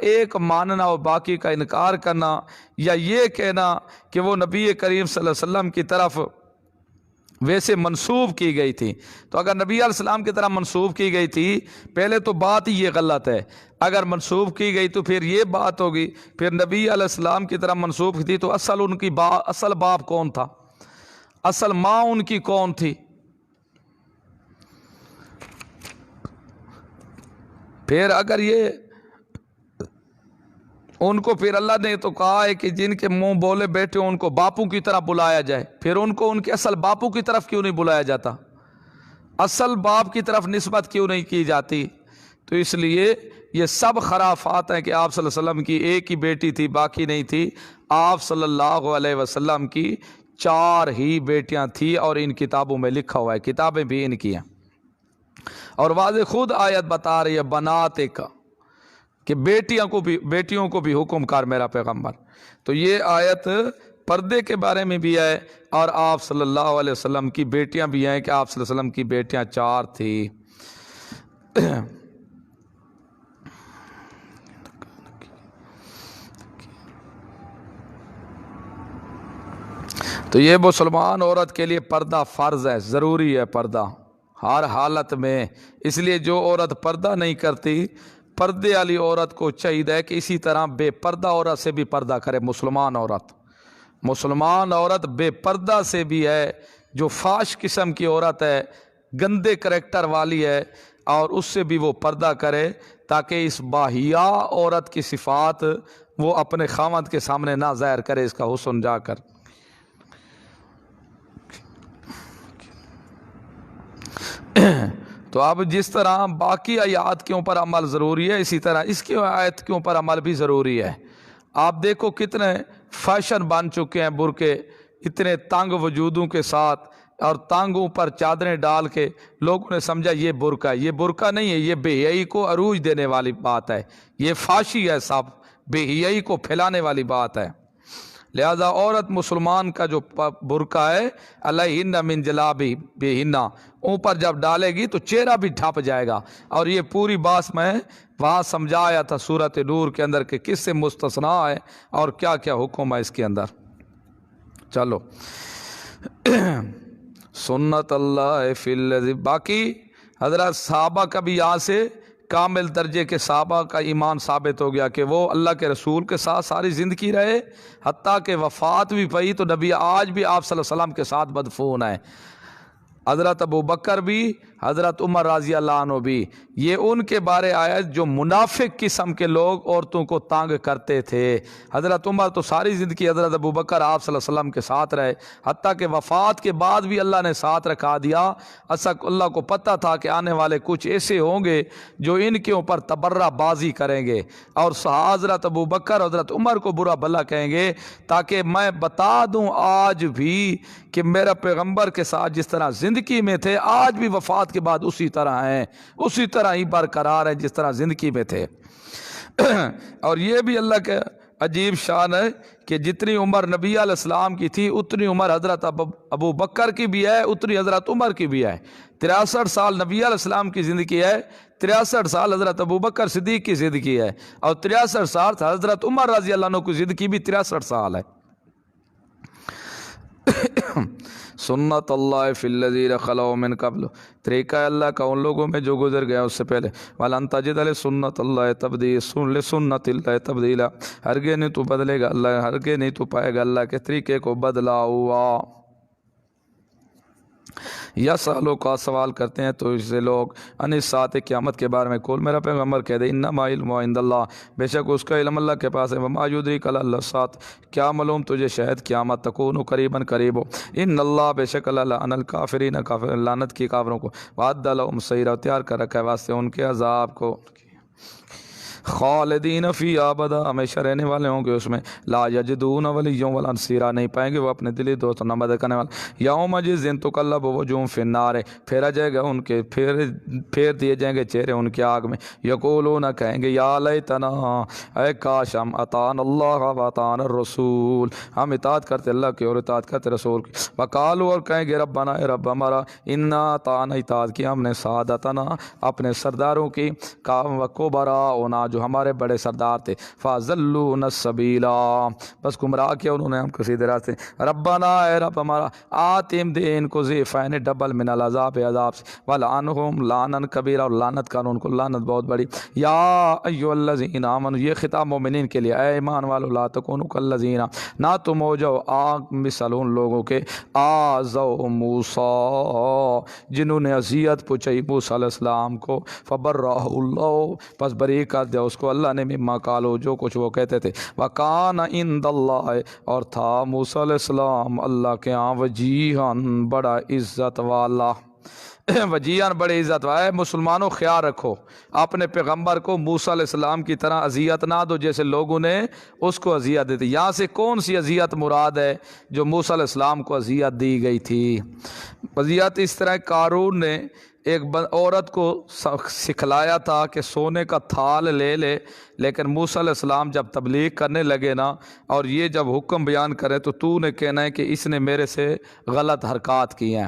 Speaker 1: ایک ماننا اور باقی کا انکار کرنا، یا یہ کہنا کہ وہ نبی کریم صلی اللہ علیہ وسلم کی طرف ویسے منسوب کی گئی تھی، تو اگر نبی علیہ السلام کی طرح منسوب کی گئی تھی پہلے تو بات ہی یہ غلط ہے۔ اگر منسوب کی گئی تو پھر یہ بات ہوگی، پھر نبی علیہ السلام کی طرح منسوب تھی تو اصل باپ کون تھا، اصل ماں ان کی کون تھی؟ پھر اگر یہ ان کو پھر اللہ نے تو کہا ہے کہ جن کے منہ بولے بیٹھے ان کو باپوں کی طرح بلایا جائے، پھر ان کو ان کے اصل باپوں کی طرف کیوں نہیں بلایا جاتا، اصل باپ کی طرف نسبت کیوں نہیں کی جاتی؟ تو اس لیے یہ سب خرافات ہیں کہ آپ صلی اللہ علیہ وسلم کی ایک ہی بیٹی تھی، باقی نہیں تھی۔ آپ صلی اللہ علیہ وسلم کی 4 ہی بیٹیاں تھیں، اور ان کتابوں میں لکھا ہوا ہے، کتابیں بھی ان کی ہیں، اور واضح خود آیت بتا رہی ہے بنات کا کہ بیٹیوں کو بھی حکم کر میرا پیغمبر۔ تو یہ آیت پردے کے بارے میں بھی ہے، اور آپ صلی اللہ علیہ وسلم کی بیٹیاں بھی ہیں کہ آپ صلی اللہ علیہ وسلم کی بیٹیاں 4 تھیں۔ تو یہ مسلمان عورت کے لیے پردہ فرض ہے، ضروری ہے پردہ ہر حالت میں۔ اس لیے جو عورت پردہ نہیں کرتی، پردے والی عورت کو چاہیے کہ اسی طرح بے پردہ عورت سے بھی پردہ کرے۔ مسلمان عورت بے پردہ سے بھی ہے، جو فاش قسم کی عورت ہے، گندے کریکٹر والی ہے، اور اس سے بھی وہ پردہ کرے، تاکہ اس باحیا عورت کی صفات وہ اپنے خاوند کے سامنے نہ ظاہر کرے، اس کا حسن جا کر۔ تو اب جس طرح باقی آیات کے اوپر عمل ضروری ہے، اسی طرح اس کی آیت کے اوپر عمل بھی ضروری ہے۔ آپ دیکھو کتنے فیشن بن چکے ہیں برقعے، اتنے تنگ وجودوں کے ساتھ، اور تنگوں پر چادریں ڈال کے لوگوں نے سمجھا یہ برقع ہے۔ یہ برقع نہیں ہے، یہ بے حیائی کو عروج دینے والی بات ہے، یہ فحشی ہے، سب بے حیائی کو پھیلانے والی بات ہے۔ لہذا عورت مسلمان کا جو برقع ہے، علیہن من جلابیبہن، اوپر جب ڈالے گی تو چہرہ بھی ڈھپ جائے گا، اور یہ پوری بات میں وہاں سمجھایا تھا سورۃ نور کے اندر کہ کس سے مستثنیٰ ہے اور کیا کیا حکم ہے اس کے اندر۔ چلو سنت اللہ فی الذین، باقی حضرت صحابہ کا بھی یہاں سے کامل درجے کے صحابہ کا ایمان ثابت ہو گیا کہ وہ اللہ کے رسول کے ساتھ ساری زندگی رہے، حتیٰ کہ وفات بھی پئی تو نبی آج بھی آپ صلی اللہ علیہ وسلم کے ساتھ مدفون ہے۔ حضرت ابو بکر بھی، حضرت عمر رضی اللہ عنہ بھی، یہ ان کے بارے آیت جو منافق قسم کے لوگ عورتوں کو تانگ کرتے تھے۔ حضرت عمر تو ساری زندگی، حضرت ابو بکر آپ صلی اللہ علیہ وسلم کے ساتھ رہے، حتیٰ کہ وفات کے بعد بھی اللہ نے ساتھ رکھا دیا۔ اللہ کو پتہ تھا کہ آنے والے کچھ ایسے ہوں گے جو ان کے اوپر تبرہ بازی کریں گے، اور حضرت ابو بکر حضرت عمر کو برا بھلا کہیں گے، تاکہ میں بتا دوں آج بھی کہ میرا پیغمبر کے ساتھ جس طرح زندگی میں تھے، آج بھی وفات کے بعد اسی طرح ہیں، اسی طرح ہی برقرار ہیں جس طرح زندگی میں تھے۔ اور یہ بھی اللہ کے عجیب شان ہے کہ جتنی عمر نبی علیہ السلام کی تھی اتنی عمر حضرت ابو بکر کی بھی ہے، اتنی حضرت عمر کی بھی ہے۔ 63 سال نبی علیہ السلام کی زندگی ہے، 63 سال حضرت ابو بکر صدیق کی زندگی ہے، اور 63 سال حضرت عمر رضی اللہ عنہ کی زندگی بھی 63 سال ہے۔ سنت اللہ فی الذین خلوا من قبل، طریقہ اللہ کا ان لوگوں میں جو گزر گیا اس سے پہلے۔ وَلَن تَجِدَ لِسُنَّتِ اللَّهِ تَبْدِيلًا، لِسُنَّتِ اللَّهِ تَبْدِيلًا، ہرگز نہیں تو بدلے گا اللہ، ہرگز نہیں تو پائے گا اللہ کے طریقے کو بدلا ہوا۔ یسألو کا سوال کرتے ہیں تو اس سے لوگ ان الساعۃ، قیامت کے بارے میں، قول میرا پیغمبر کہہ دے انما علمہ عند اللہ، بے شک اس کا علم اللہ کے پاس ہے، وما یدریک لعل الساعۃ، کیا معلوم تجھے شاید قیامت تکون قریبا قریب ہو، ان اللہ بے شک اللہ لعن الکافرین، کافر لعنت کی کافروں کو، وعد لهم سعیرا، تیار کر رکھا ہے واسطے ان کے عذاب کو۔ خالدین فی ابدا ہمیشہ رہنے والے ہوں گے اس میں، لا یجدون ولیّا ولا نصیرا نہیں پائیں گے وہ اپنے دلی دوست نہ مدد کرنے والے، یوم جس دن تقلب وجوہہم فی النار پھیرا جائے گا ان کے پھیر دیے جائیں گے چہرے ان کی آگ میں، یقولون کہیں گے یا لیتنا اے کاش ہم اطعنا اللہ و اطعنا الرسول ہم اطاعت کرتے اللہ کی اور اطاعت کرتے رسول کی، وقالوا اور کہیں گے ربنا اے رب ہمارا انا اطعنا اطاعت کی ہم نے سادتنا اپنے سرداروں کی کام و کبراءنا جو ہمارے بڑے سردار تھے، فاضلونا السبیلا بس گمراہ کیا انہوں نے ہم کو سیدھے راستے، ربنا اے رب ہمارا آتم دے ان کو ضعفین ڈبل من العذاب عذاب سے، ولعنہم لعنا کبیرہ اور لعنت کر ان کو لعنت بہت بڑی، یا ایھا الذین آمنوا یہ خطاب مومنین کے لیے، اے ایمان والو لا تکونوا کالذین نہ تم ہو جاؤ آگ مثل ان لوگوں کے آذوا موسیٰ جنہوں نے اذیت پہنچائی موسیٰ علیہ السلام کو، فبرأہ اللہ پس بری کر دیا اس کو اللہ نے مما قالوا جو کچھ وہ کہتے تھے، وکان عند اللہ اور تھا موسیٰ علیہ السلام اللہ کے ہاں وجیہاً بڑا عزت والا، وجیہاً بڑے عزت والا۔ مسلمانوں خیال رکھو اپنے پیغمبر کو موسیٰ علیہ السلام کی طرح اذیت نہ دو جیسے لوگوں نے اس کو اذیت دی تھی۔ یہاں سے کون سی اذیت مراد ہے جو موسیٰ علیہ السلام کو اذیت دی گئی تھی؟ اذیت اس طرح قارون نے ایک عورت کو سکھلایا تھا کہ سونے کا تھال لے لے، لیکن موسیٰ علیہ السلام جب تبلیغ کرنے لگے نا اور یہ جب حکم بیان کرے تو نے کہنا ہے کہ اس نے میرے سے غلط حرکات کی ہیں،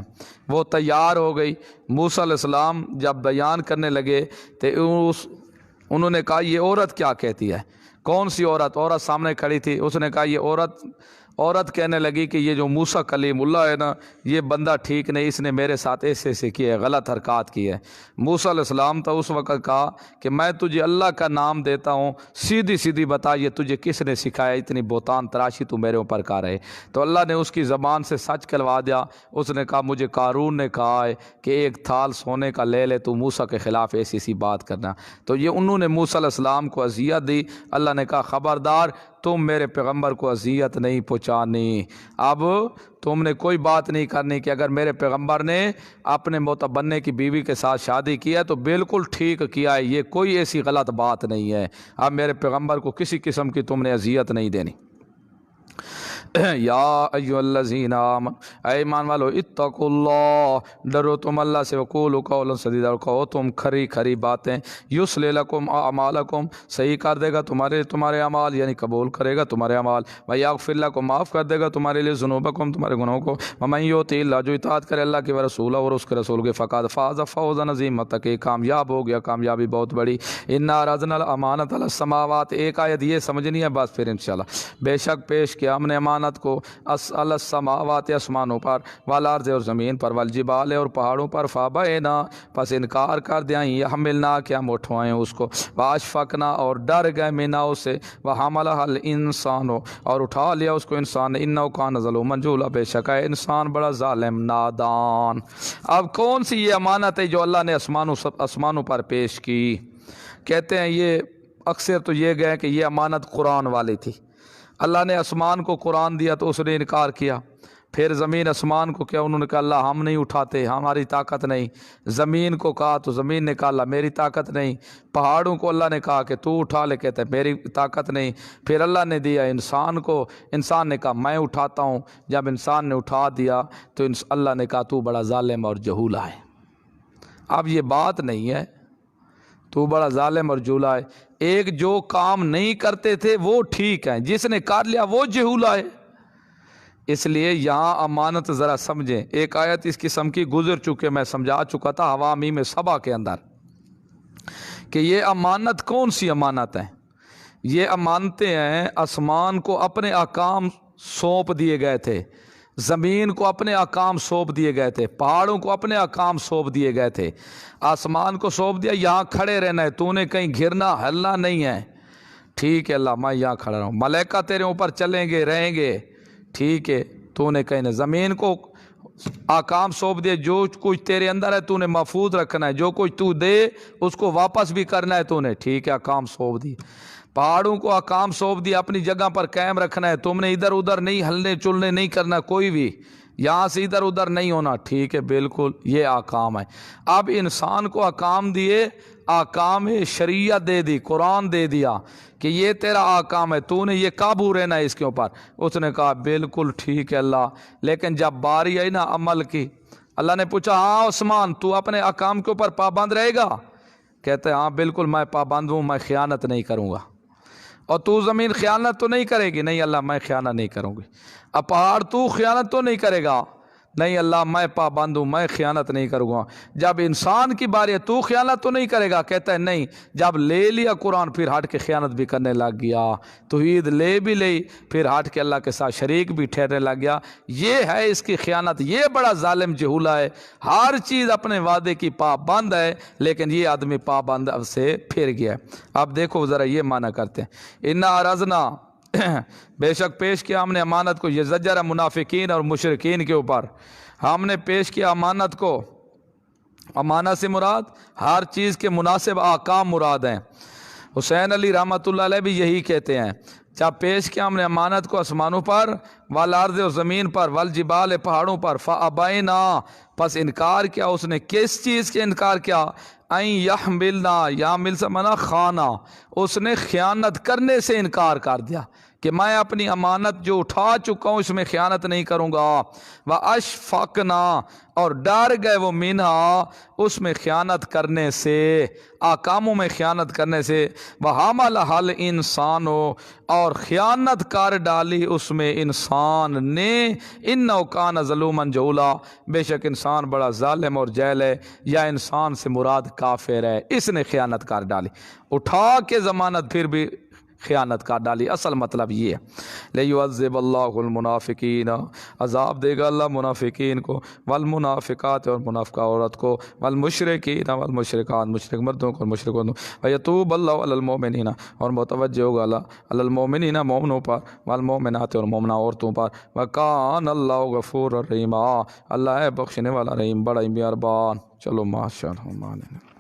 Speaker 1: وہ تیار ہو گئی۔ موسیٰ علیہ السلام جب بیان کرنے لگے تو انہوں نے کہا یہ عورت کیا کہتی ہے؟ کون سی عورت؟ عورت سامنے کھڑی تھی، اس نے کہا یہ عورت کہنے لگی کہ یہ جو موسیٰ کلیم اللہ ہے نا یہ بندہ ٹھیک نہیں، اس نے میرے ساتھ ایسے ایسے کیے غلط حرکات کی ہے۔ موسیٰ علیہ السلام تو اس وقت کہا کہ میں تجھے اللہ کا نام دیتا ہوں، سیدھی سیدھی بتا یہ تجھے کس نے سکھایا، اتنی بہتان تراشی تو میرے اوپر کر رہے؟ تو اللہ نے اس کی زبان سے سچ کھلوا دیا، اس نے کہا مجھے قارون نے کہا ہے کہ ایک تھال سونے کا لے لے تو موسیٰ کے خلاف ایسی ایسی بات کرنا، تو یہ انہوں نے موسیٰ علیہ السلام کو اذیت دی۔ اللہ نے کہا خبردار تم میرے پیغمبر کو اذیت نہیں پہنچانی، اب تم نے کوئی بات نہیں کرنی کہ اگر میرے پیغمبر نے اپنے متبنی کی بیوی کے ساتھ شادی کیا ہے تو بالکل ٹھیک کیا ہے، یہ کوئی ایسی غلط بات نہیں ہے، اب میرے پیغمبر کو کسی قسم کی تم نے اذیت نہیں دینی۔ یا ایھا الذین آمنوا اے ایمان والو اتقوا اللہ ڈرو تم اللہ سے، وقولوا قولا سدیدا اور کہو تم کھری کھری باتیں، یصلح لکم اعمالکم صحیح کر دے گا تمہارے اعمال یعنی قبول کرے گا تمہارے اعمال، ویغفر لکم معاف کر دے گا تمہارے لیے ذنوبکم تمہارے گناہوں کو، ومن یطع اللہ جو اطاعت کرے اللہ کی و رسول اور اس کے رسول کے، فقد فاز فوزا عظیما تک کامیاب ہو گیا کامیابی بہت بڑی۔ انا عرضنا الامانۃ علی السماوات ایک آیت یہ سمجھنی ہے بس پھر انشاءاللہ، بے شک پیش کیا ہم نے امانت کو علی السماوات آسمانوں پر، والارض اور زمین پر، والجبال اور پہاڑوں پر، فابینا پس انکار کر دیا، یحملنا کہ ہم اٹھوائیں اس کو، واشفقنا اور ڈر گئے منا اسے، وحملها الانسان اور اٹھا لیا اس کو انسان نے، انہ کان ظلوما جہولا بے شک ہے انسان بڑا ظالم نادان۔ اب کون سی یہ امانت ہے جو اللہ نے آسمانوں پر پیش کی؟ کہتے ہیں یہ اکثر تو یہ گئے کہ یہ امانت قرآن والی تھی، اللہ نے آسمان کو قرآن دیا تو اس نے انکار کیا، پھر زمین آسمان کو کیا انہوں نے کہا اللہ ہم نہیں اٹھاتے ہماری طاقت نہیں، زمین کو کہا تو زمین نے کہا اللہ میری طاقت نہیں، پہاڑوں کو اللہ نے کہا کہ تو اٹھا لے، کہتے ہیں میری طاقت نہیں، پھر اللہ نے دیا انسان کو، انسان نے کہا میں اٹھاتا ہوں، جب انسان نے اٹھا دیا تو اللہ نے کہا تو بڑا ظالم اور جہولا ہے۔ اب یہ بات نہیں ہے تو بڑا ظالم اور جہولا ہے، ایک جو کام نہیں کرتے تھے وہ ٹھیک ہے، جس نے کر لیا وہ جہولا ہے۔ اس لیے یہاں امانت ذرا سمجھیں، ایک آیت اس قسم کی گزر چکے میں سمجھا چکا تھا حوامیم سبا کے اندر کہ یہ امانت کون سی امانت ہے؟ یہ امانتیں ہیں آسمان کو اپنے احکام سونپ دیے گئے تھے، زمین کو اپنے احکام سونپ دیے گئے تھے، پہاڑوں کو اپنے احکام سونپ دیے گئے تھے، آسمان کو سونپ دیا یہاں کھڑے رہنا ہے، تو نے کہیں گرنا ہلنا نہیں ہے، ٹھیک ہے اللہ میں یہاں کھڑا رہوں، ملائکہ تیرے اوپر چلیں گے رہیں گے، ٹھیک ہے تو نے کہیں زمین کو احکام سونپ دیا جو کچھ تیرے اندر ہے تو نے محفوظ رکھنا ہے، جو کچھ تو دے اس کو واپس بھی کرنا ہے تو نے، ٹھیک ہے احکام سونپ دی، پہاڑوں کو احکام سونپ دیا اپنی جگہ پر قائم رکھنا ہے، تم نے ادھر ادھر نہیں ہلنے چلنے نہیں کرنا کوئی بھی، یہاں سے ادھر ادھر نہیں ہونا، ٹھیک ہے بالکل یہ احکام ہے۔ اب انسان کو احکام دیے، احکام شریعت دے دی، قرآن دے دیا کہ یہ تیرا احکام ہے، تو نے یہ قابو رہنا ہے اس کے اوپر۔ اس نے کہا بالکل ٹھیک ہے اللہ، لیکن جب باری آئی نا عمل کی، اللہ نے پوچھا ہاں عثمان تو اپنے احکام کے اوپر پابند رہے گا؟ کہتے ہیں ہاں بالکل میں پابند ہوں، میں خیانت نہیں کروں گا۔ اور تو زمین خیانت تو نہیں کرے گی؟ نہیں اللہ میں خیانت نہیں کروں گی۔ اب پہاڑ تو خیانت تو نہیں کرے گا؟ نہیں اللہ میں پابند ہوں، میں خیانت نہیں کروں گا۔ جب انسان کی باری ہے تو خیانت تو نہیں کرے گا؟ کہتا ہے نہیں۔ جب لے لیا قرآن پھر ہٹ کے خیانت بھی کرنے لگ گیا، توحید لے بھی لئی پھر ہٹ کے اللہ کے ساتھ شریک بھی ٹھہرنے لگ گیا۔ یہ ہے اس کی خیانت، یہ بڑا ظالم جہولہ ہے۔ ہر چیز اپنے وعدے کی پابند ہے، لیکن یہ آدمی پابند اب سے پھر گیا ہے۔ اب دیکھو ذرا یہ معنی کرتے ہیں، انا عرضنا بے شک پیش کیا ہم نے امانت کو، یہ زجر منافقین اور مشرکین کے اوپر۔ ہم نے پیش کیا امانت کو، امانت سے مراد ہر چیز کے مناسب احکام مراد ہیں۔ حسین علی رحمۃ اللہ علیہ بھی یہی کہتے ہیں، جب پیش کیا ہم نے امانت کو آسمانوں پر، والارض و زمین پر، والجبال پہاڑوں پر، فابینا پس انکار کیا اس نے، کس چیز کے انکار کیا؟ این یحملنا، یا مل سے منا خانہ، اس نے خیانت کرنے سے انکار کر دیا کہ میں اپنی امانت جو اٹھا چکا ہوں اس میں خیانت نہیں کروں گا۔ وَأَشْفَقْنَا، اور ڈر گئے وہ منہا، اس میں خیانت کرنے سے، احکاموں میں خیانت کرنے سے۔ وَحَمَلَهَا الْإِنسَانُ، اور خیانت کر ڈالی اس میں انسان نے، إِنَّهُ كَانَ ظَلُومًا جَهُولًا، بے شک انسان بڑا ظالم اور جاہل ہے، یا انسان سے مراد کافر ہے، اس نے خیانت کر ڈالی، اٹھا کے ضمانت پھر بھی خیانت کر ڈالی۔ اصل مطلب یہ ہے لِيُعَذِّبَ اللَّهُ الْمُنَافِقِينَ، عذاب دے گا اللہ منافقین کو، والمنافقات اور منافقہ عورت کو، والمشرکین والمشرکات مشرک مردوں کو اور مشرکوں کو، وَيَتُوبَ اللَّهُ عَلَى الْمُؤْمِنِينَ، اور متوجہ ہوگا اللہ علی المؤمنین مومنوں پر، والمؤمنات اور مومنہ عورتوں پر، وَكَانَ اللَّهُ غَفُورًا رَحِيمًا، اللہ ہے بخشنے والا رحیم، بڑا ہی مہربان۔ چلو ماشاءاللہ۔